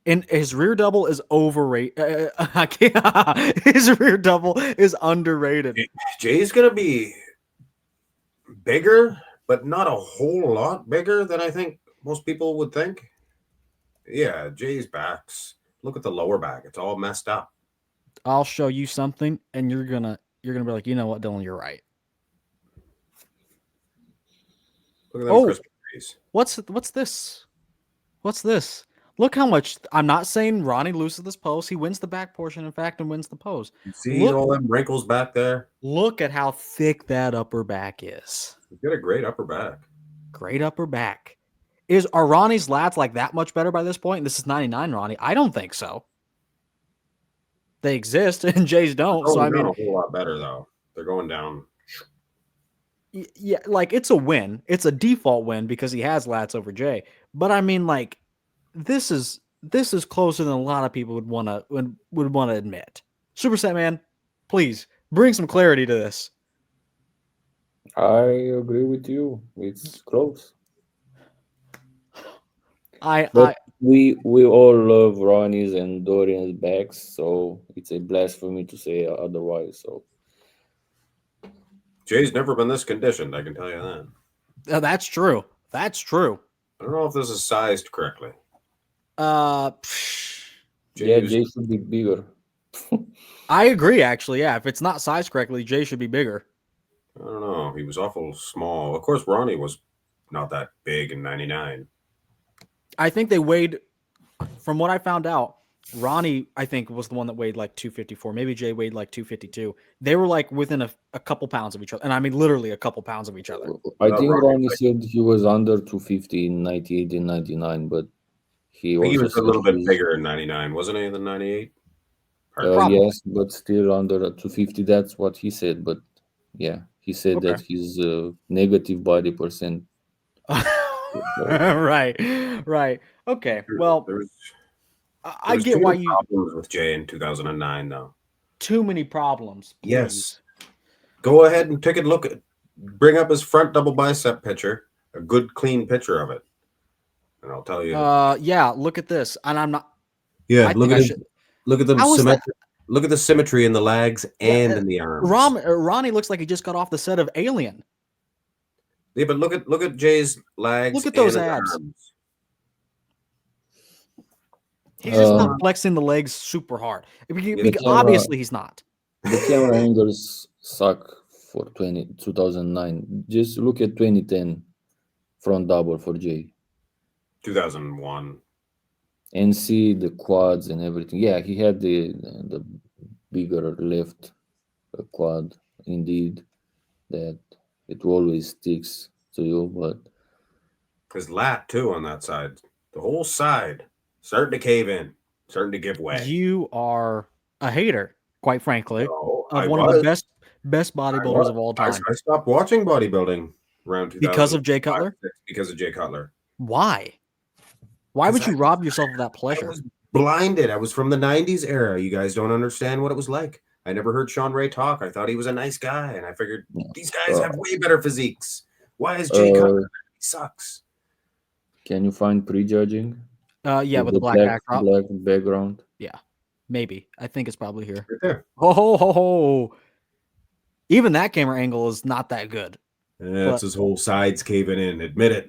S1: And his rear double is overrated. His rear double is underrated.
S2: Jay's gonna be bigger, but not a whole lot bigger than I think most people would think. Yeah, Jay's backs. Look at the lower back; it's all messed up.
S1: I'll show you something, and you're gonna be like, you know what, Dylan, you're right.
S2: Look at them Christmas trees.
S1: What's this? What's this? Look how much. I'm not saying Ronnie loses this pose. He wins the back portion, in fact, and wins the pose.
S2: You see all them wrinkles back there?
S1: Look at how thick that upper back is.
S2: He's got a great upper back.
S1: Great upper back. Are Ronnie's lats like that much better by this point? And this is 99 Ronnie. I don't think so. They exist, and Jay's don't. So I mean,
S2: a whole lot better though. They're going down.
S1: Yeah, like it's a win. It's a default win because he has lats over Jay. But I mean, like, this is closer than a lot of people would want to admit. Supersetman, please bring some clarity to this.
S3: I agree with you. It's close.
S1: I
S3: But we all love Ronnie's and Dorian's backs, so it's a blasphemy to say otherwise. So
S2: Jay's never been this conditioned, I can tell you that.
S1: that's true. That's true.
S2: I don't know if this is sized correctly.
S1: Psh,
S3: yeah,
S2: was-
S3: Jay should be bigger.
S1: I agree. Actually, yeah. If it's not sized correctly, Jay should be bigger.
S2: I don't know. He was awful small. Of course, Ronnie was not that big in '99.
S1: I think they weighed, from what I found out, Ronnie, I think, was the one that weighed like 254. Maybe Jay weighed like 252. They were like within a couple pounds of each other. And I mean, literally a couple pounds of each other.
S3: I think
S2: Ronnie,
S3: Ronnie said he was under 250 in 98 and 99, but he
S2: I think he
S3: also
S2: was a
S3: said
S2: little bit
S3: he's-
S2: bigger in '99, wasn't he, than '98?
S1: Probably.
S3: yes, but still under 250. That's what he said. But yeah, he said
S2: Okay.
S3: that his negative body percent.
S1: Right. Right. Okay. Well,
S2: There's
S1: I get
S2: too
S1: why
S2: many
S1: you
S2: problems with Jay in 2009, though.
S1: too many problems. Please.
S2: Yes. Go ahead and take a look at, bring up his front double bicep picture, a good clean picture of it, and I'll tell you.
S1: Yeah, look at this. And I'm not
S2: yeah,
S1: I
S2: look
S1: think
S2: at
S1: I
S2: it.
S1: should
S2: Look at the
S1: How is that-
S2: symmetry. Look at the symmetry in the legs and in the arms.
S1: Ronnie looks like he just got off the set of Alien.
S2: Yeah, but look at Jay's legs.
S1: Look at those
S2: and his
S1: abs.
S2: arms.
S1: He's just not flexing the legs super hard. Because
S3: camera-
S1: obviously he's not.
S3: The camera angles suck for 2009. Just look at 2010 front double for Jay
S2: 2001.
S3: and see the quads and everything. Yeah, he had the bigger left quad indeed, that it always sticks to you, but
S2: His lat too on that side. The whole side starting to cave in, starting to give way.
S1: You are a hater, quite frankly,
S2: No,
S1: of
S2: I
S1: one of the best bodybuilders of all
S2: I
S1: time.
S2: stopped watching bodybuilding around 2000
S1: Because of Jay Cutler?
S2: Because of Jay Cutler.
S1: Why? Why would
S2: Because
S1: you rob yourself of that
S2: I
S1: pleasure?
S2: was blinded. I was from the 90s era. You guys don't understand what it was like. I never heard Sean Ray talk. I thought he was a nice guy, and I figured these guys have way better physiques. Why is Jay Cutler? He sucks.
S3: can you find prejudging?
S1: Yeah, with the black backdrop.
S3: black background?
S1: Maybe. I think it's probably here.
S2: Right there.
S1: Oh. Even that camera angle is not that good.
S2: That's his whole sides caving in. Admit it.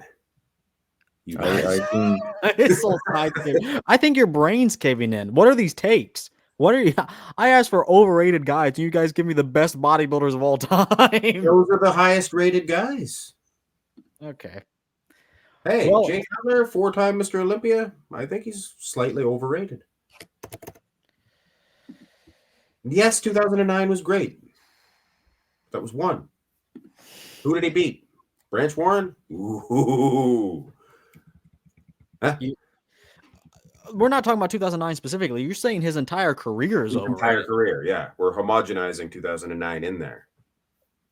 S2: You guys.
S3: I think
S1: It's all side caving. I think your brain's caving in. What are these takes? What are you? I asked for overrated guys, and you guys give me the best bodybuilders of all time.
S2: Those are the highest rated guys.
S1: Okay.
S2: Hey,
S1: Well-
S2: Jay Cutler, 4-time Mr. Olympia. I think he's slightly overrated. Yes, 2009 was great. That was one. Who did he beat? Branch Warren? Ooh.
S1: We're not talking about 2009 specifically. You're saying his entire career is
S2: His
S1: overrated.
S2: entire career, yeah. We're homogenizing 2009 in there.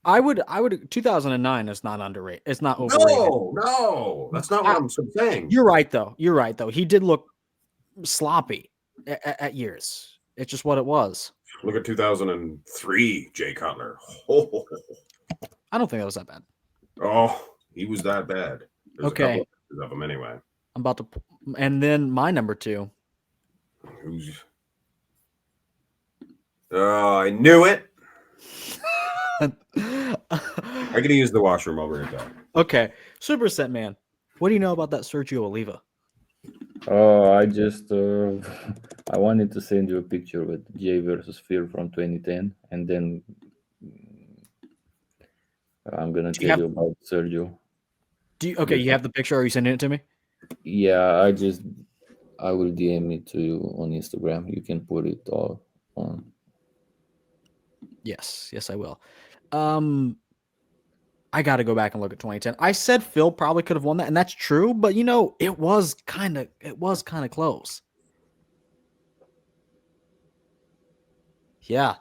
S1: I would 2009 is not underrated. It's not overrated.
S2: No, that's not what I'm saying.
S1: You're right though. He did look sloppy at years. It's just what it was.
S2: Look at 2003, Jay Cutler. Oh,
S1: I don't think that was that bad.
S2: he was that bad. There's
S1: Okay.
S2: a couple of pictures of him anyway.
S1: I'm about to, and then my number 2.
S2: Who's? Oh, I knew it. I could use the washroom over here.
S1: Okay, Supersetman. What do you know about that Sergio Oliva?
S3: I just I wanted to send you a picture with Jay versus Fear from 2010, and then I'm gonna tell you about Sergio.
S1: You have the picture? Are you sending it to me?
S3: Yeah, I will DM it to you on Instagram. You can put it all on.
S1: Yes, I will. I got to go back and look at 2010. I said Phil probably could have won that, and that's true. But it was kind of close. Yeah.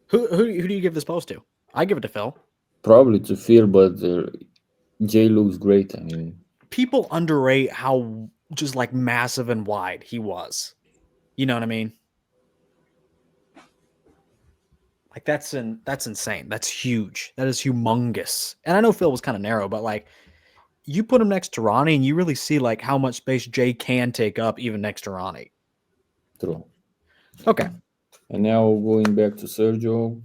S1: Who do you give this post to? I give it to Phil.
S3: Probably to Fear, but Jay looks great. I mean,
S1: People underrate how just like massive and wide he was. You know what I mean? Like that's insane. That's huge. That is humongous. And I know Phil was kind of narrow, but like you put him next to Ronnie and you really see like how much space Jay can take up even next to Ronnie.
S3: True.
S1: Okay.
S3: And now going back to Sergio,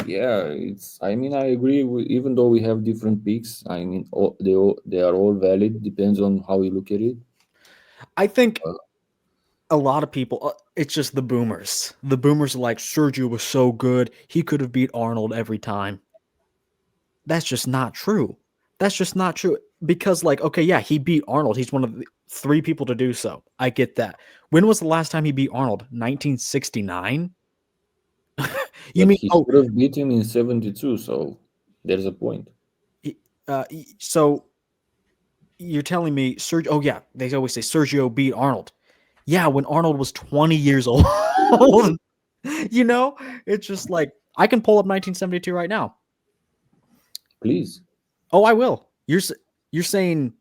S3: yeah, it's. I mean, I agree. Even though we have different picks, I mean, they are all valid. Depends on how you look at it.
S1: I think a lot of people, it's just the boomers. The boomers are like, Sergio was so good. He could have beat Arnold every time. That's just not true. That's just not true. Because, like, okay, yeah, he beat Arnold. He's one of the 3 people to do so. I get that. When was the last time he beat Arnold? 1969? You
S3: But
S1: mean,
S3: he
S1: oh,
S3: could have beat him in 72, so there's a point.
S1: so you're telling me Sergio, oh, yeah, they always say Sergio beat Arnold. Yeah, when Arnold was 20 years old. You know, it's just like, I can pull up 1972 right now.
S3: Please.
S1: Oh, I will. You're saying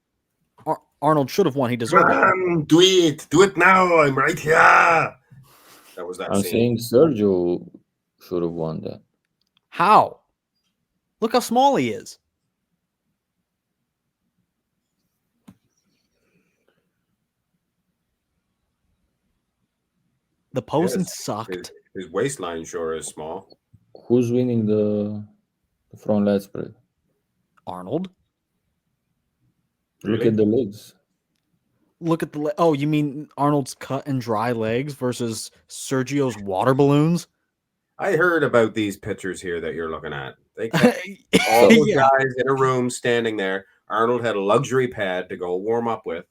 S1: Arnold should have won. He deserved it.
S2: Do it. Do it now. I'm right here. That was that
S3: I'm
S2: scene.
S3: saying Sergio should have won that.
S1: How? Look how small he is. The posing
S2: Yes,
S1: sucked.
S2: His waistline sure is small.
S3: Who's winning the front lat spread?
S1: Arnold.
S3: Look
S2: Really?
S3: at the legs.
S1: Look at the oh, you mean Arnold's cut and dry legs versus Sergio's water balloons?
S2: I heard about these pictures here that you're looking at. They kept all those
S1: Yeah.
S2: guys in a room standing there. Arnold had a luxury pad to go warm up with.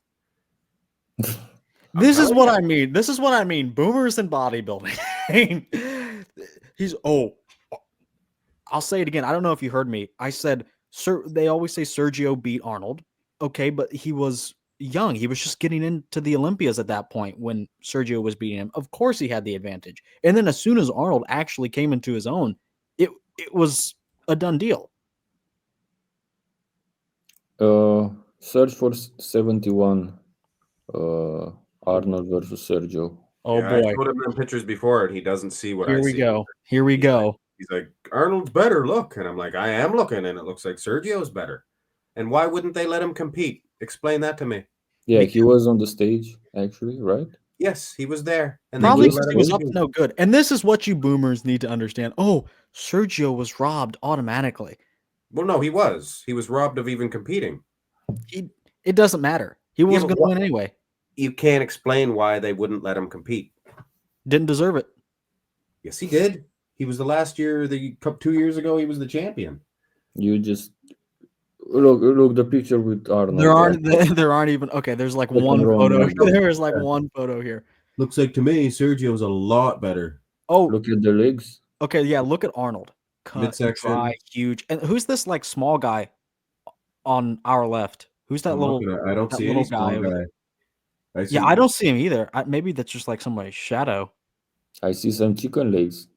S1: This is
S2: telling
S1: what
S2: you.
S1: I mean. This is what I mean. Boomers and bodybuilding. I'll say it again. I don't know if you heard me. I said, sir, they always say Sergio beat Arnold. Okay, but he was young. He was just getting into the Olympias at that point when Sergio was beating him. Of course he had the advantage. And then as soon as Arnold actually came into his own, it was a done deal.
S3: Search for 71. Arnold versus Sergio.
S1: Oh
S2: Yeah, I
S1: boy.
S2: showed him them pictures before, and he doesn't see what
S1: Here
S2: I
S1: we
S2: see.
S1: go. Here we go.
S2: He's like, Arnold's better, look. And I'm like, I am looking, and it looks like Sergio's better. And why wouldn't they let him compete? Explain that to me.
S3: Yeah, he was on the stage, actually, right?
S2: Yes, he was there. And
S1: Probably
S2: they
S1: because
S2: wouldn't let
S1: he
S2: him
S1: was up
S2: compete.
S1: to no good. And this is what you boomers need to understand. Oh, Sergio was robbed automatically.
S2: Well, no, he was. He was robbed of even competing.
S1: It doesn't matter. He wasn't
S2: but
S1: going to win anyway.
S2: You can't explain why they wouldn't let him compete.
S1: Didn't deserve it.
S2: Yes, he did. He was the last year, 2 years ago, he was the champion.
S3: You just look the picture with Arnold.
S1: There aren't even okay. There's like
S3: Second
S1: one
S3: row,
S1: photo.
S3: man.
S1: There's like one photo here.
S2: Looks like to me, Sergio's a lot better.
S1: Oh,
S3: Look at the legs.
S1: okay, yeah. Look at Arnold. Cut,
S2: Midsection.
S1: dry, huge. And who's this like small guy on our left? Who's that
S2: I don't
S1: that
S2: see
S1: little
S2: any small
S1: guy over
S2: guy.
S1: there? Yeah, I don't see him either. Maybe that's just like somebody's shadow.
S3: I see some chicken legs.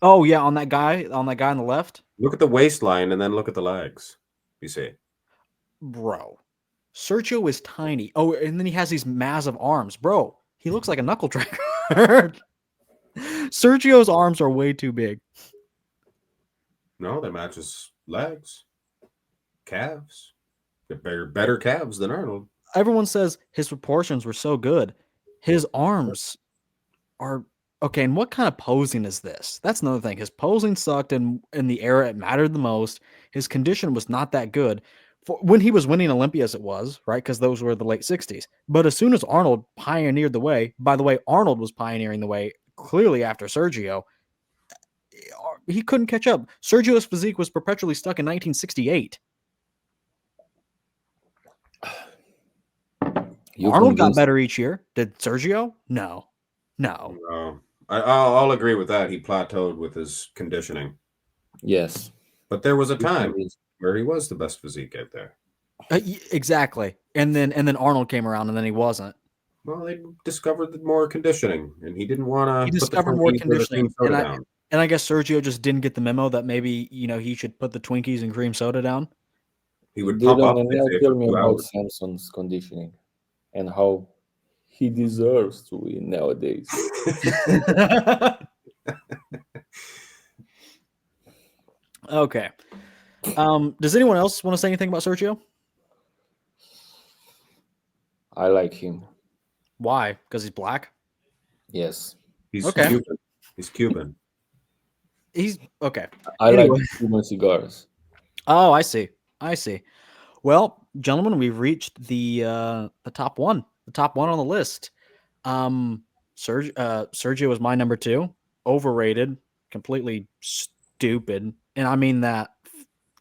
S1: Oh yeah, on that guy on the left.
S2: Look at the waistline and then look at the legs. You see.
S1: Bro, Sergio is tiny. Oh, and then he has these massive arms. Bro, he looks like a knuckle dragger. Sergio's arms are way too big.
S2: No, that matches legs. Calves. They're better calves than Arnold.
S1: Everyone says his proportions were so good. His arms are okay. And what kind of posing is this? That's another thing. His posing sucked in the era it mattered the most. His condition was not that good. When he was winning Olympias, it was, right? Because those were the late 60s. But as soon as Arnold pioneered the way, by the way, Arnold was pioneering the way clearly after Sergio, he couldn't catch up. Sergio's physique was perpetually stuck in 1968. Arnold got better each year. Did Sergio? No.
S2: I'll agree with that. He plateaued with his conditioning.
S3: Yes.
S2: But there was a time where he was the best physique out there.
S1: Exactly. And then Arnold came around and then he wasn't.
S2: Well, they discovered more conditioning and he didn't want to.
S1: He discovered more conditioning. And I guess Sergio just didn't get the memo that maybe, he should put the Twinkies and cream soda down.
S2: He would pop up.
S3: And now tell me about Samson's conditioning and how he deserves to win nowadays.
S1: Okay. Does anyone else want to say anything about Sergio?
S3: I like him.
S1: Why? Because he's black?
S3: Yes.
S2: He's
S1: Okay.
S2: Cuban. He's Cuban.
S1: He's okay.
S3: I
S1: Anyway.
S3: like Cuban cigars.
S1: Oh, I see. I see. Well, gentlemen, we've reached the top one. The top one on the list. Sergio was my number 2. Overrated. Completely stupid. And I mean that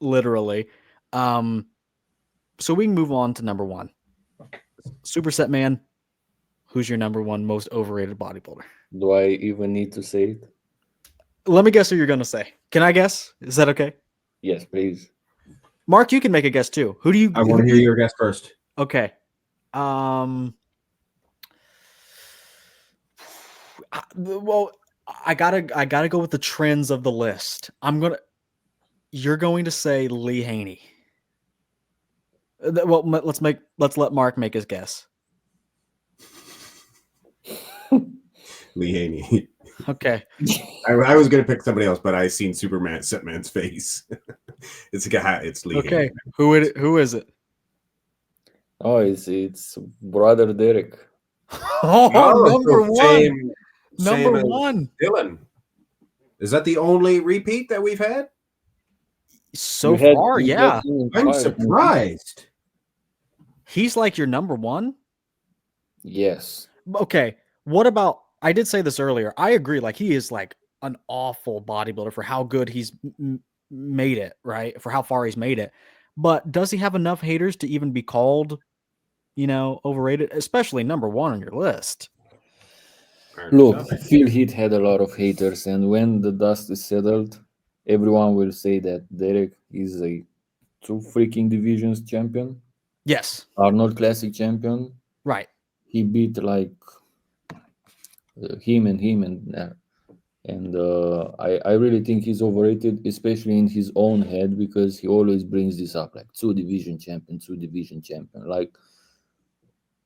S1: literally. So we can move on to number 1. Supersetman, who's your number 1 most overrated bodybuilder?
S3: Do I even need to say it?
S1: Let me guess who you're going to say. Can I guess? Is that okay?
S3: Yes, please.
S1: Mark, you can make a guess too. Who do you?
S2: I want to hear your guess first.
S1: Okay. Well, I gotta go with the trends of the list. You're going to say Lee Haney. Well, let's let Mark make his guess.
S2: Lee Haney.
S1: Okay.
S2: I was gonna pick somebody else, but I seen Supersetman's face. It's a guy. It's Lee.
S1: Okay.
S2: Haney.
S1: Who is it?
S3: Oh, it's brother Derek.
S1: Oh, number
S2: so
S1: one. Number
S2: as
S1: 1.
S2: Dylan. Is that the only repeat that we've had?
S1: So far, yeah.
S2: I'm surprised.
S1: He's like your number 1?
S3: Yes.
S1: Okay. What about, I did say this earlier. I agree. Like, he is like an awful bodybuilder for how good he's made it, right? For how far he's made it. But does he have enough haters to even be called, overrated? Especially number 1 on your list.
S3: Look, Phil Heath had a lot of haters, and when the dust is settled, everyone will say that Derek is a 2 freaking divisions champion.
S1: Yes.
S3: Arnold Classic champion.
S1: Right.
S3: He beat like him, and I really think he's overrated, especially in his own head, because he always brings this up like 2 division champion. Like,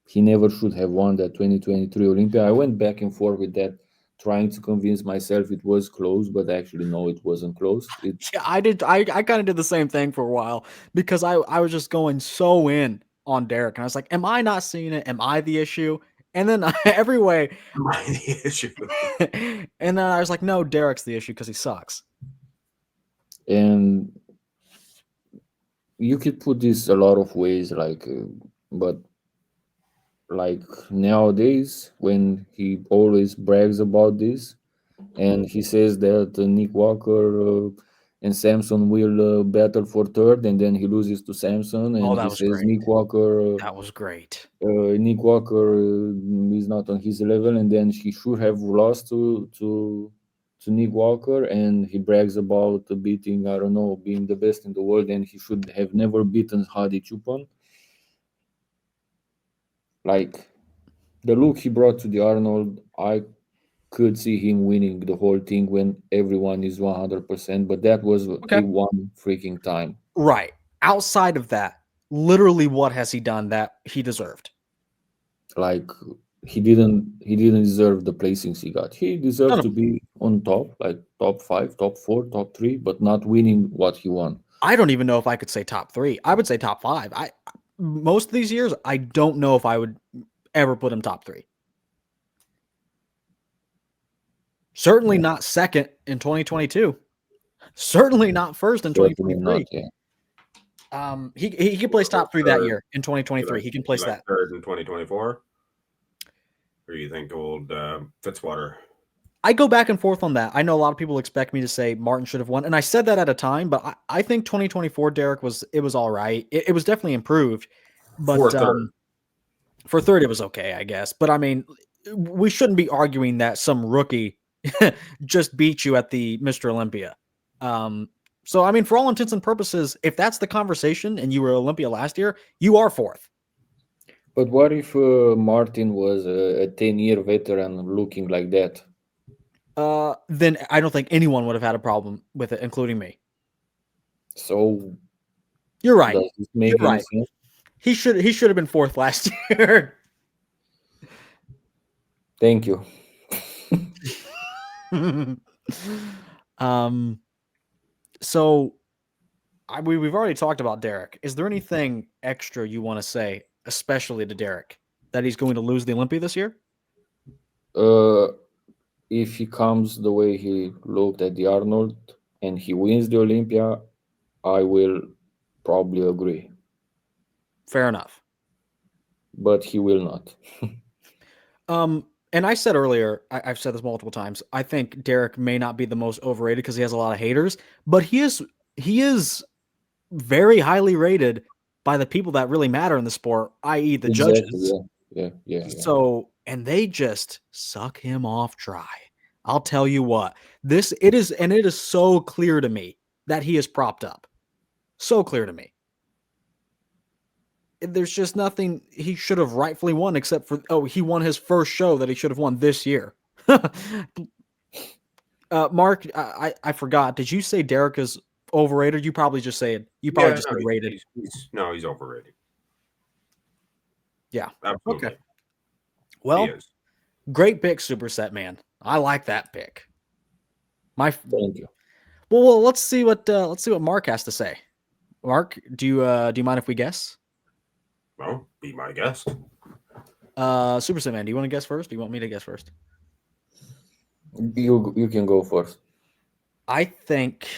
S3: he never should have won that 2023 Olympia. I went back and forth with that, trying to convince myself it was close, but actually no, it wasn't close.
S1: Yeah, I did. I kind of did the same thing for a while because I was just going so in on Derek, and I was like, "Am I not seeing it? Am I the issue?" And then every way,
S2: Am I the issue?
S1: and then I was like, "No, Derek's the issue because he sucks."
S3: And you could put this a lot of ways, but like nowadays, when he always brags about this, and he says that Nick Walker and Samson will battle for third, and then he loses to Samson, and
S1: that
S3: he
S1: was
S3: says
S1: great.
S3: Nick Walker
S1: That was great.
S3: Nick Walker is not on his level, and then he should have lost to Nick Walker, and he brags about beating, I don't know, being the best in the world, and he should have never beaten Hadi Chupon. Like, the look he brought to the Arnold, I could see him winning the whole thing when everyone is 100%, but that was a one freaking time.
S1: Right. Outside of that, literally what has he done that he deserved?
S3: Like, he didn't deserve the placings he got. He deserved to be on top, like top 5, top 4, top 3, but not winning what he won.
S1: I don't even know if I could say top 3. I would say top 5. Most of these years, I don't know if I would ever put him top 3. Certainly not second in 2022. Certainly not first in 2023.
S3: Not,
S1: he can place top 3 that year in 2023. He can place that
S2: third in 2024. Or do you think old Fitzwater?
S1: I go back and forth on that. I know a lot of people expect me to say Martin should have won, and I said that at a time, but I think 2024 Derek was all right. It was definitely improved, but for third it was okay, I guess. But I mean, we shouldn't be arguing that some rookie just beat you at the Mr. Olympia. So I mean, for all intents and purposes, if that's the conversation and you were Olympia last year, you are 4th.
S3: But what if Martin was a 10-year veteran looking like that?
S1: Then I don't think anyone would have had a problem with it, including me.
S3: So
S1: you're right.
S3: Does this make any sense?
S1: He should have been 4th last year.
S3: Thank you.
S1: So we've already talked about Derek. Is there anything extra you want to say, especially to Derek, that he's going to lose the Olympia this year?
S3: If he comes the way he looked at the Arnold and he wins the Olympia, I will probably agree.
S1: Fair enough.
S3: But he will not.
S1: And I said earlier, I've said this multiple times, I think Derek may not be the most overrated because he has a lot of haters, but he is very highly rated by the people that really matter in the sport, i.e. the judges.
S3: Yeah.
S1: So, and they just suck him off dry. I'll tell you what, it is so clear to me that he is propped up. So clear to me. There's just nothing he should have rightfully won except for, he won his first show that he should have won this year. Mark, I forgot. Did you say Derek is overrated? You probably just said rated.
S2: He's overrated.
S1: Yeah.
S2: Absolutely.
S1: Okay. Well, great pick, Supersetman. I like that pick.
S3: Thank you.
S1: Well, let's see what Mark has to say. Mark, do you mind if we guess?
S2: Well, be my guest.
S1: Supersetman, do you want to guess first? Do you want me to guess first?
S3: You can go first.
S1: I think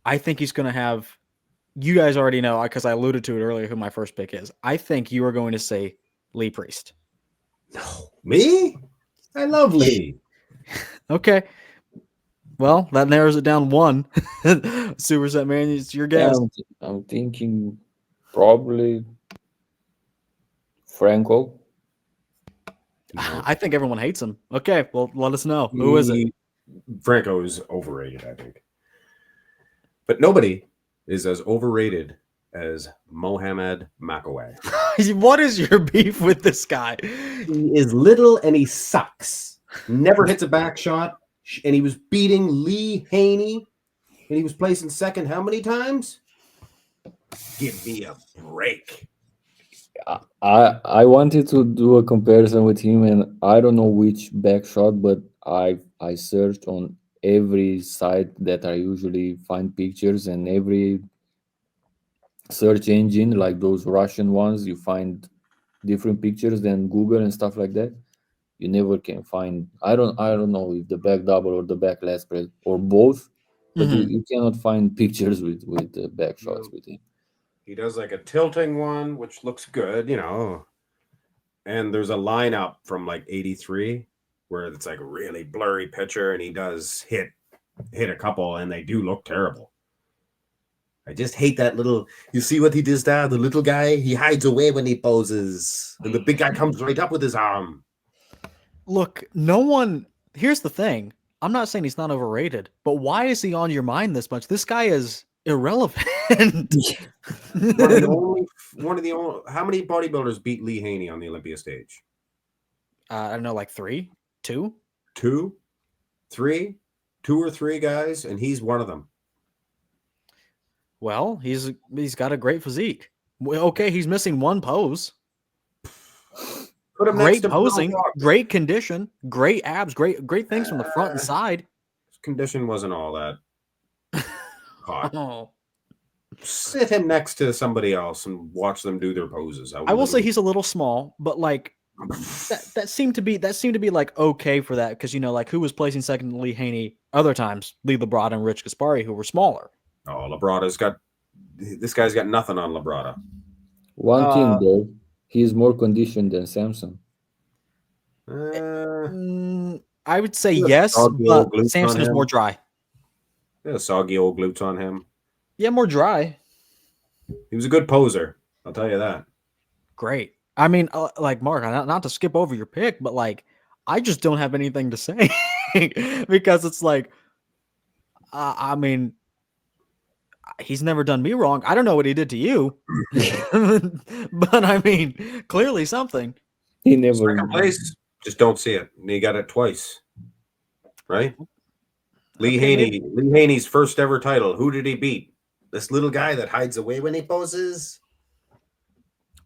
S1: he's going to have. You guys already know because I alluded to it earlier who my first pick is. I think you are going to say Lee Priest.
S2: No, me? I love Lee.
S1: Okay. Well, that narrows it down one. Supersetman, it's your guess.
S3: I'm thinking probably Franco.
S2: No.
S1: I think everyone hates him. Okay, well, let us know. Who is it?
S2: Franco is overrated, I think. But nobody is as overrated as Mohamed Makaway.
S1: What is your beef with this guy?
S2: He is little and he sucks. Never hits a back shot. And he was beating Lee Haney. And he was placing second how many times? Give me a break.
S3: I wanted to do a comparison with him, and I don't know which back shot, but I searched on every site that I usually find pictures, and every search engine, like those Russian ones, you find different pictures than Google and stuff like that. You never can find. I don't know if the back double or the back lat spread or both, but you cannot find pictures with the back shots with him.
S2: He does like a tilting one, which looks good, And there's a lineup from like 83 where it's like a really blurry picture, and he does hit a couple, and they do look terrible. I just hate that little. You see what he does there? The little guy, he hides away when he poses, and the big guy comes right up with his arm.
S1: Look, here's the thing. I'm not saying he's not overrated, but why is he on your mind this much? This guy is irrelevant.
S2: One of the only. How many bodybuilders beat Lee Haney on the Olympia stage?
S1: I don't know, like 3, 2,
S2: 2, 3, 2 or 3 guys, and he's one of them.
S1: Well, he's got a great physique. Okay, he's missing one pose.
S2: Put him
S1: great posing, great condition, great abs, great things from the front and side.
S2: His condition wasn't all that hot.
S1: Oh.
S2: Sit him next to somebody else and watch them do their poses.
S1: I will say he's a little small, but like that seemed to be like okay for that because like who was placing second to Lee Haney other times? Lee Labrada and Rich Gaspari, who were smaller.
S2: Oh, this guy's got nothing on Labrada.
S3: One thing though, he's more conditioned than Samson.
S1: I would say yes, but Samson is more dry.
S2: Yeah, soggy old glutes on him.
S1: Yeah, more dry.
S2: He was a good poser. I'll tell you that.
S1: Great. I mean, like Mark, not to skip over your pick, but like, I just don't have anything to say because it's like, I mean, he's never done me wrong. I don't know what he did to you, but I mean, clearly something.
S3: He never.
S2: Second place, just don't see it. And he got it twice, right? Lee Haney's first ever title. Who did he beat? This little guy that hides away when he poses.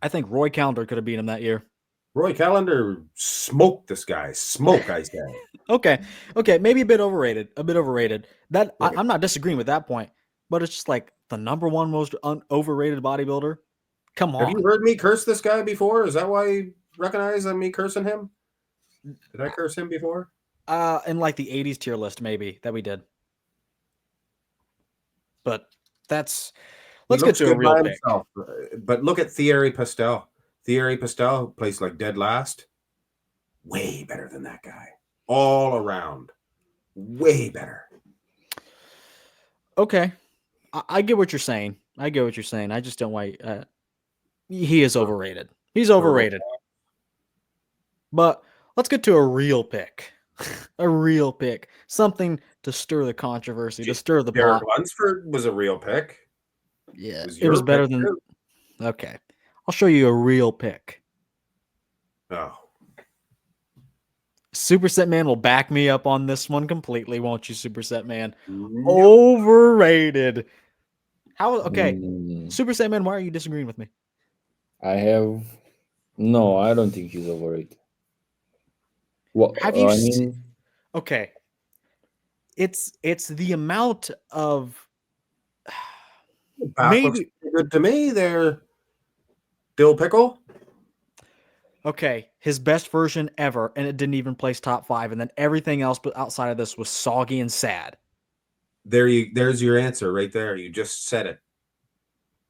S1: I think Roy Callender could have beat him that year.
S2: Roy Callender smoked this guy. I say.
S1: Okay, maybe a bit overrated. That I'm not disagreeing with that point. but it's just like the number one most overrated bodybuilder. Come
S2: Have you
S1: on.
S2: heard me curse this guy before? Is that why you recognize me cursing him? Did I curse him before?
S1: In like the 80s tier list, maybe that we did. But let's
S2: He
S1: get
S2: looks
S1: to a
S2: good
S1: real
S2: by
S1: pick.
S2: himself. But look at Thierry Pastel. Thierry Pastel, who placed like dead last. Way better than that guy. All around. Way better.
S1: Okay. I get what you're saying. I get what you're saying. I just don't like he is overrated. He's overrated. But let's get to a real pick. A real pick. Something to stir the controversy, to stir the
S2: Derek
S1: pot.
S2: Lunsford was a real pick.
S1: Yeah,
S2: It
S1: it was
S2: your
S1: better
S2: pick,
S1: than.
S2: too.
S1: Okay, I'll show you a real pick.
S2: Oh.
S1: Supersetman will back me up on this one completely, won't you, Supersetman?
S2: Nope.
S1: Overrated. How? Okay,
S3: Mm,
S1: Supersetman, why are you disagreeing with me?
S3: no, I don't think he's overrated. Well,
S1: Have you?
S3: I mean,
S1: Okay, it's the amount of
S2: Back looks
S1: maybe.
S2: pretty good to me there. Dill Pickle.
S1: Okay, his best version ever, and it didn't even place top 5, and then everything else but outside of this was soggy and sad.
S2: There's your answer right there. You just said it.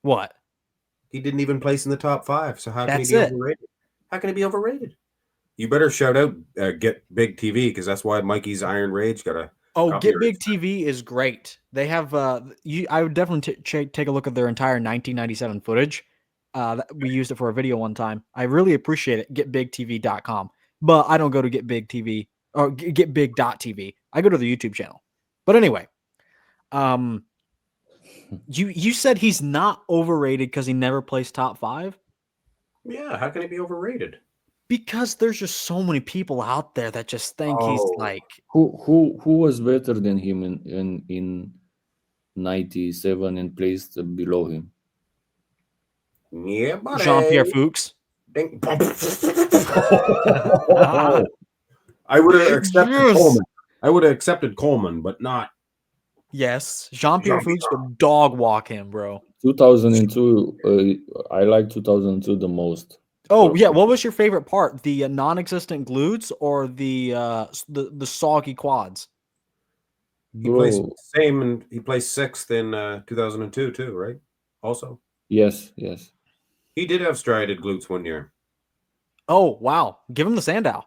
S1: What?
S2: He didn't even place in the top 5. So how can he
S1: That's
S2: be
S1: it.
S2: overrated? How can he be overrated? You better shout out Get Big TV because that's why Mikey's Iron Rage got a.
S1: Oh, Get
S2: copyright
S1: Big TV is great. They have I would definitely take a look at their entire 1997 footage. We used it for a video one time. I really appreciate it. GetBigTV.com. But I don't go to Get Big TV or GetBig.tv. I go to the YouTube channel. But anyway, you said he's not overrated because he never placed top 5?
S2: Yeah, how can he be overrated?
S1: Because there's just so many people out there that just think he's
S2: Oh.
S1: like
S3: who was better than him in 97 and placed below him?
S2: Yeah, buddy.
S1: Jean-Pierre Fuchs.
S2: Ding. I would have accepted
S1: Yes.
S2: Coleman. I would have accepted Coleman, but not.
S1: Yes, Jean-Pierre Fuchs would dog walk him, bro.
S3: 2002, I like 2002 the most.
S1: Oh yeah, what was your favorite part? The non-existent glutes or the soggy quads?
S2: He placed
S3: Bro,
S2: same, and he placed 6th in 2002 too, right? Also,
S3: yes.
S2: he did have striated glutes one year.
S1: Oh wow, give him the Sandow.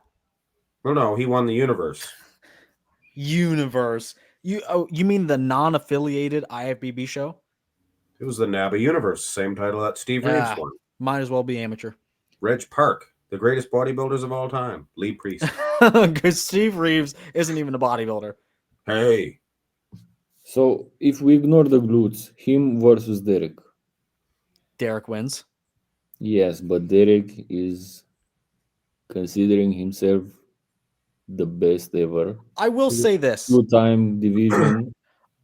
S2: No, he won the universe.
S1: Universe. You mean the non-affiliated IFBB show?
S2: It was the NABA universe, same title that Steve Reeves
S1: Ah,
S2: won.
S1: might as well be amateur.
S2: Reg Park, the greatest bodybuilders of all time. Lee Priest.
S1: Because Steve Reeves isn't even a bodybuilder.
S2: Hey,
S3: So if we ignore the glutes, him versus Derek.
S1: Derek wins.
S3: Yes, but Derek is considering himself the best ever.
S1: I will say this.
S3: 2-time division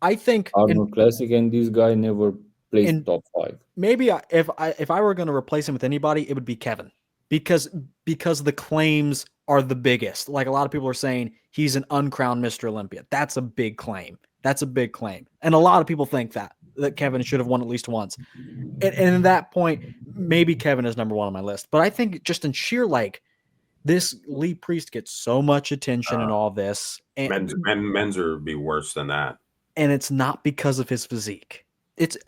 S1: I think
S3: Arnold Classic, and this guy never placed top 5.
S1: maybe if I were going to replace him with anybody, it would be Kevin, because the claims are the biggest. Like a lot of people are saying he's an uncrowned Mr. Olympia. That's a big claim. And a lot of people think that Kevin should have won at least once. And at that point, maybe Kevin is number 1 on my list. But I think just in sheer like this Lee Priest gets so much attention and all this, and
S2: men's be worse than that.
S1: And it's not because of his physique.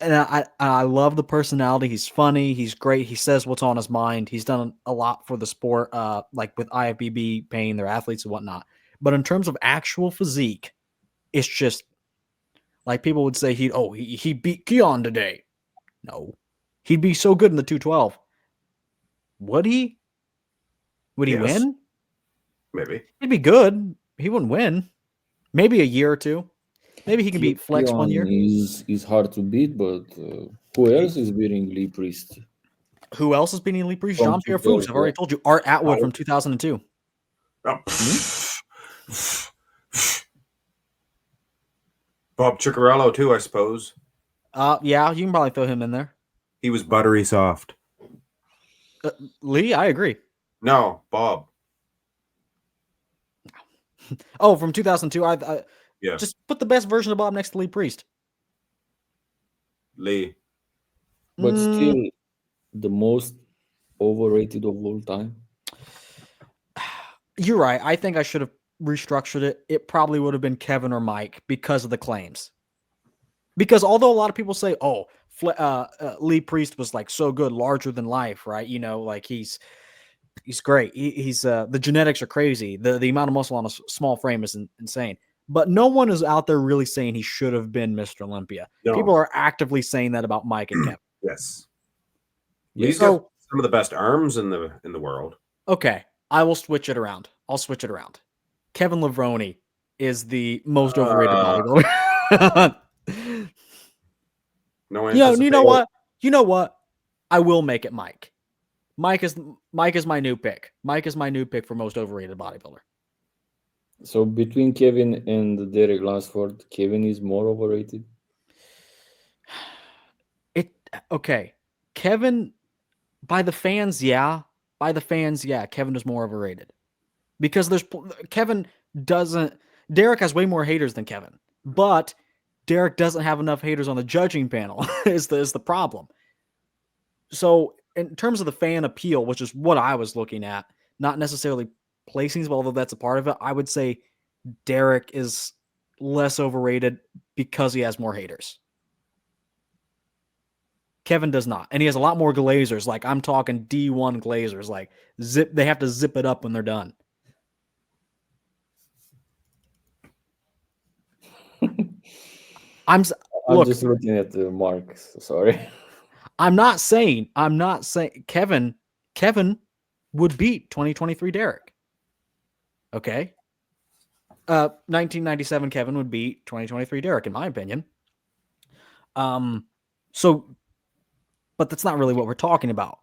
S1: I love the personality. He's funny. He's great. He says what's on his mind. He's done a lot for the sport, like with IFBB paying their athletes and whatnot. But in terms of actual physique, it's just like people would say he beat Keon today. No, he'd be so good in the 212. Would he? Would he win?
S2: Maybe.
S1: He'd be good. He wouldn't win. Maybe a year or two. Maybe he can beat Flex
S3: Keon
S1: 1 year.
S3: Is hard to beat, but who else is beating Lee Priest?
S1: Who else is beating Lee Priest?
S3: From
S1: Jean-Pierre Fuchs. I've already told you. Art Atwood from 2002.
S2: Bob Ciccarello too, I suppose.
S1: Yeah, you can probably throw him in there.
S2: He was buttery soft.
S1: Lee, I agree.
S2: No, Bob.
S1: Oh, from 2002. I
S2: Yeah.
S1: just put the best version of Bob next to Lee Priest.
S2: Lee.
S3: But still, the most overrated of all time.
S1: You're right. I think I should have restructured it. It probably would have been Kevin or Mike because of the claims. Because although a lot of people say, "Oh, Lee Priest was like so good, larger than life," right? You know, like he's great. He's the genetics are crazy. The amount of muscle on a small frame is insane. But no one is out there really saying he should have been Mr. Olympia.
S2: No.
S1: People are actively saying that about Mike and Kevin.
S2: Yes.
S3: Yeah.
S2: He's got some of the best arms in the world.
S1: Okay, I will switch it around. I'll switch it around. Kevin Levrone is the most overrated bodybuilder.
S2: No answer.
S1: You know what? You know what? I will make it Mike. Mike is my new pick. Mike is my new pick for most overrated bodybuilder.
S3: So between Kevin and Derek Lansford, Kevin is more overrated.
S1: Okay. Kevin, by the fans, yeah. By the fans, yeah. Kevin is more overrated because Derek has way more haters than Kevin, but Derek doesn't have enough haters on the judging panel. is the problem. So in terms of the fan appeal, which is what I was looking at, not necessarily placings, but although that's a part of it, I would say Derek is less overrated because he has more haters. Kevin does not. And he has a lot more glazers. Like I'm talking D1 glazers. Like they have to zip it up when they're done.
S3: I'm just looking at the Marx. Sorry.
S1: I'm not saying Kevin would beat 2023 Derek. Okay. 1997 Kevin would beat 2023 Derek, in my opinion. But that's not really what we're talking about.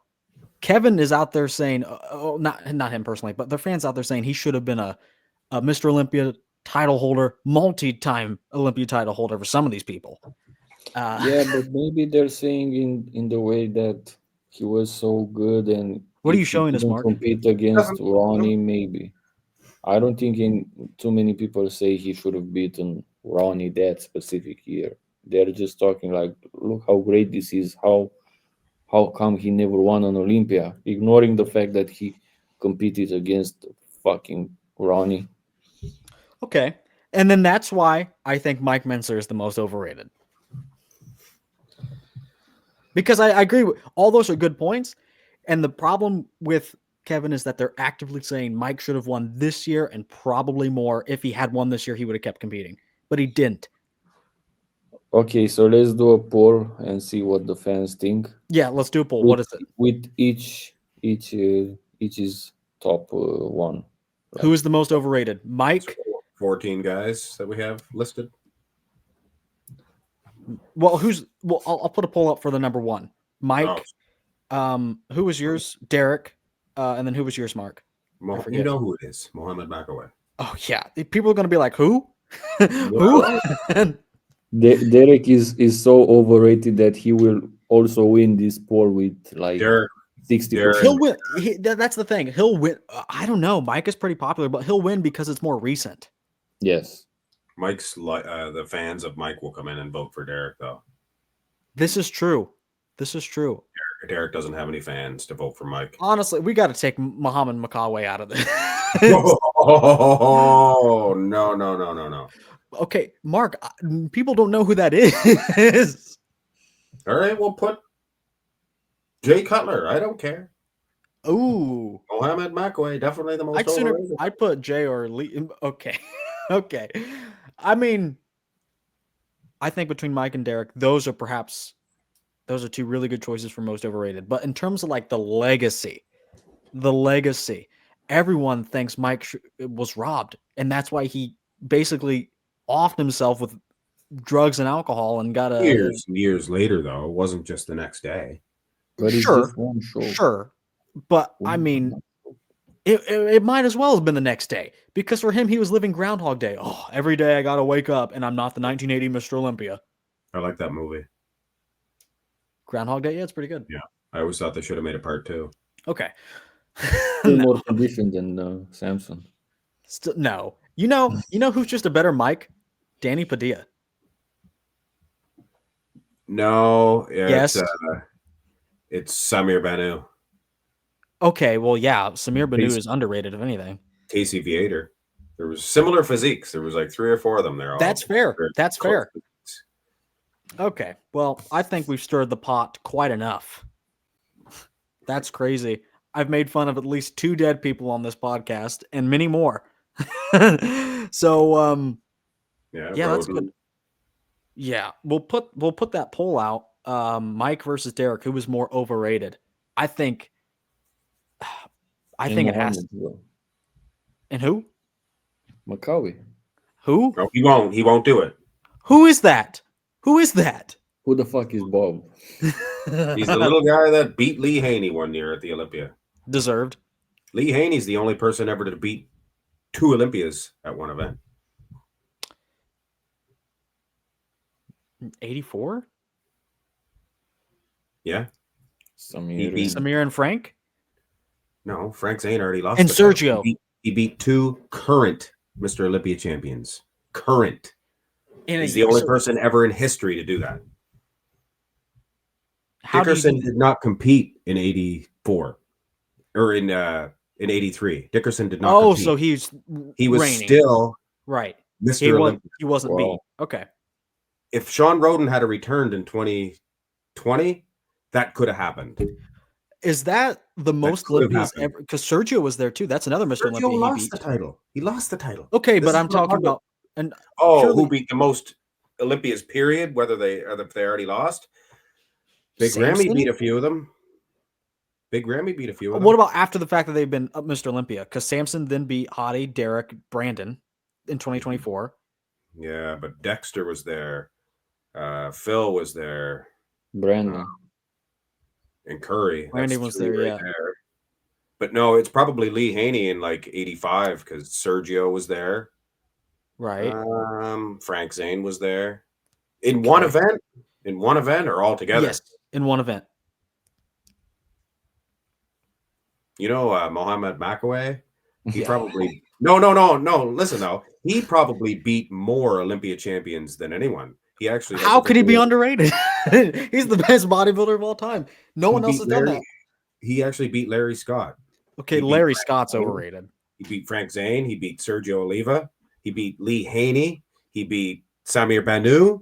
S1: Kevin is out there saying, not him personally, but their fans out there saying he should have been a Mr. Olympia title holder, multi-time Olympia title holder for some of these people.
S3: Yeah, but maybe they're saying in the way that he was so good and
S1: what are you showing us, Mark?
S3: Compete against Ronnie, maybe. I don't think too many people say he should have beaten Ronnie that specific year. They're just talking like, look how great this is. How come he never won an Olympia? Ignoring the fact that he competed against fucking Ronnie.
S1: Okay. And then that's why I think Mike Mentzer is the most overrated. Because I agree with all those are good points. And the problem with Kevin is that they're actively saying Mike should have won this year and probably more. If he had won this year, he would have kept competing. But he didn't.
S3: Okay, so let's do a poll and see what the fans think.
S1: Yeah, let's do a poll. What is it?
S3: With each is top one.
S1: Like, who is the most overrated? Mike?
S2: 14 guys that we have listed.
S1: Well, I'll put a poll up for the number one. Mike. Oh. Who was yours? Derek. And then who was yours, Mark?
S2: You know who it is. Mohammed McAway.
S1: Oh, yeah. People are going to be like, who? Who?
S3: Derek is so overrated that he will also win this poll with like 60%.
S1: He'll win. That's the thing. He'll win. I don't know. Mike is pretty popular, but he'll win because it's more recent.
S3: Yes.
S2: Mike's the fans of Mike will come in and vote for Derek, though.
S1: This is true. This is true.
S2: Derek doesn't have any fans to vote for Mike.
S1: Honestly, we got to take Mohammed McAway out of this.
S2: Oh, no.
S1: Okay, Mark, people don't know who that is.
S2: All right, we'll put Jay Cutler. I don't care.
S1: Ooh.
S2: Mohammed McAway, definitely the most overrated.
S1: I'd put Jay or Lee. Okay. Okay. I mean, I think between Mike and Derek, those are two really good choices for most overrated. But in terms of like the legacy, everyone thinks Mike was robbed. And that's why he basically offed himself with drugs and alcohol and got
S2: years later, though. It wasn't just the next day.
S3: But
S1: sure. But I mean, it might as well have been the next day because for him, he was living Groundhog Day. Oh, every day I got to wake up and I'm not the 1980 Mr. Olympia.
S2: I like that movie.
S1: Groundhog Day? Yeah, it's pretty good.
S2: Yeah. I always thought they should have made a part 2.
S1: Okay.
S3: More conditioned than Samson.
S1: No. You know who's just a better Mike? Danny Padilla.
S2: No, it's
S1: Yes.
S2: it's Samir Banu,
S1: Okay, well, yeah, Samir Banu
S2: Casey,
S1: is underrated, if anything.
S2: Casey Viator. There was similar physiques. There was like 3 or 4 of them. They're all
S1: That's fair.
S2: very
S1: That's
S2: close
S1: fair.
S2: physiques.
S1: Okay, well, I think we've stirred the pot quite enough. That's crazy. I've made fun of at least 2 dead people on this podcast and many more. So,
S2: Yeah,
S1: yeah, that's
S2: Roden.
S1: good. Yeah, we'll put that poll out. Mike versus Derek, who was more overrated? I think
S3: And
S1: it has.
S3: Mohammed as well.
S1: And who?
S3: Maccabi.
S1: Who?
S2: No, he won't. He won't do it.
S1: Who is that? Who is that?
S3: Who the fuck is Bob?
S2: He's the little guy that beat Lee Haney one year at the Olympia.
S1: Deserved.
S2: Lee Haney's the only person ever to beat 2 Olympias at one event.
S1: 84?
S2: Yeah.
S3: Samir.
S2: beat-
S1: Samir and Frank?
S2: No, Frank Zane already lost.
S1: And
S2: the title.
S1: Sergio.
S2: He beat 2 current Mr. Olympia champions. Current.
S1: In
S2: He's the only person ever in history to do that.
S1: How do you
S2: Dickerson
S1: do
S2: did not compete in 84 or in 83. Dickerson did not
S1: Oh,
S2: compete.
S1: so
S2: he was
S1: reigning.
S2: still
S1: Right.
S2: Mr. Olympia.
S1: He wasn't
S3: Wow.
S1: beat. Okay.
S2: If Sean Roden had returned in 2020, that could have happened.
S1: Is that the most
S2: could have
S1: Olympias
S2: happened.
S1: ever? Because Sergio was there too. That's another Mr.
S2: Sergio
S1: Olympia he
S2: lost
S1: beat.
S2: the title. He lost the title.
S1: Okay,
S2: This
S1: but
S2: is
S1: I'm
S2: what I'm
S1: talking
S2: talking
S1: about. And
S2: Oh,
S1: surely-
S2: who beat the most Olympias? Period. If they already lost. Big
S1: Samson?
S2: Ramy beat a few of them. Big Ramy beat a few of them.
S1: What about after the fact that they've been Mr. Olympia? Because Samson then beat Hottie, Derek, Brandon in 2024.
S2: Yeah, but Dexter was there. Phil was there.
S3: Brandon.
S2: And Curry.
S1: Randy
S2: That's
S1: was
S2: 3
S1: there, yeah.
S2: there. But no, it's probably Lee Haney in like 85 because Sergio was there.
S1: Right.
S2: Frank Zane was there. In one event? In one event or all together?
S1: Yes, in one event.
S2: You know, Mohammed Makaway? He
S3: Yeah.
S2: probably no. Listen though, he probably beat more Olympia champions than anyone. He actually.
S1: How could he be underrated? He's the best bodybuilder of all time. No one else has done that.
S2: He actually beat Larry Scott.
S1: Okay,
S2: He beat
S1: Larry
S2: Frank
S1: Scott's
S2: Zane.
S1: overrated.
S2: He beat Frank Zane. He beat Sergio Oliva. He beat Lee Haney. He beat Samir Banu.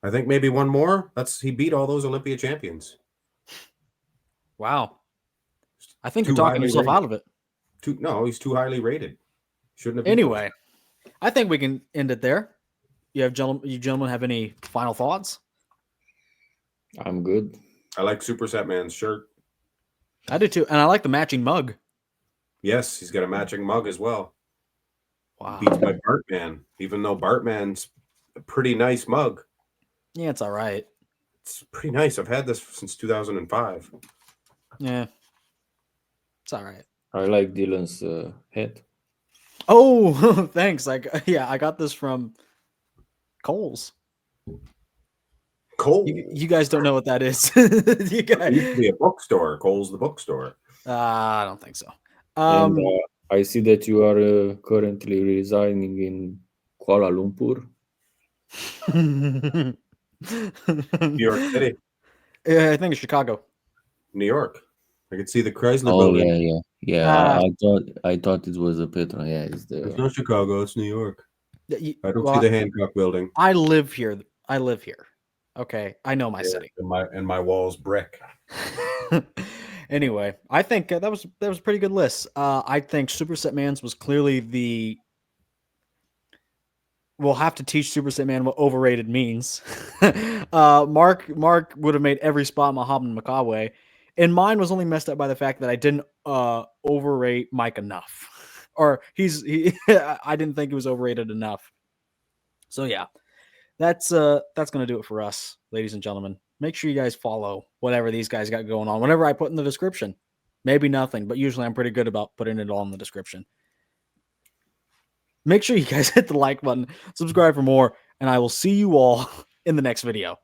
S2: I think maybe one more. He beat all those Olympia champions.
S1: Wow. I think
S2: Too
S1: you're talking
S2: highly
S1: yourself
S2: rated.
S1: out of it.
S2: No, he's too highly rated. Shouldn't have. Been
S1: Anyway, I think we can end it there. You gentlemen have any final thoughts?
S3: I'm good.
S2: I like Supersetman's shirt.
S1: I do too, and I like the matching mug.
S2: Yes, he's got a matching mug as well.
S1: Wow.
S2: Beats by Bartman, even though Bartman's a pretty nice mug.
S1: Yeah, it's all right.
S2: It's pretty nice. I've had this since 2005.
S1: Yeah, it's all right.
S3: I like Dylan's hat.
S1: Oh, thanks. I got this from Kohl's.
S2: Cole.
S1: You guys don't know what that is. You
S2: It used to
S1: guys,
S2: be a bookstore. Cole's the bookstore.
S1: I don't think so.
S3: And I see that you are currently residing in Kuala Lumpur.
S2: New York City.
S1: Yeah, I think it's Chicago.
S2: New York. I could see the Chrysler
S3: Oh
S2: building.
S3: yeah. I thought it was a Petro. Yeah, it's there.
S2: It's not Chicago. It's New York. I don't
S1: Well,
S2: see the Hancock building.
S1: I live here. Okay, I know my city.
S2: And my wall's brick.
S1: Anyway, I think that was a pretty good list. I think Supersetman's was clearly the. We'll have to teach Supersetman what overrated means. Mark would have made every spot Muhammad Makawe, and mine was only messed up by the fact that I didn't overrate Mike enough, or I didn't think he was overrated enough. So yeah, that's gonna do it for us, ladies and gentlemen. Make sure you guys follow whatever these guys got going on. Whatever I put in the description, maybe nothing, but usually I'm pretty good about putting it all in the description. Make sure you guys hit the like button, subscribe for more, and I will see you all in the next video.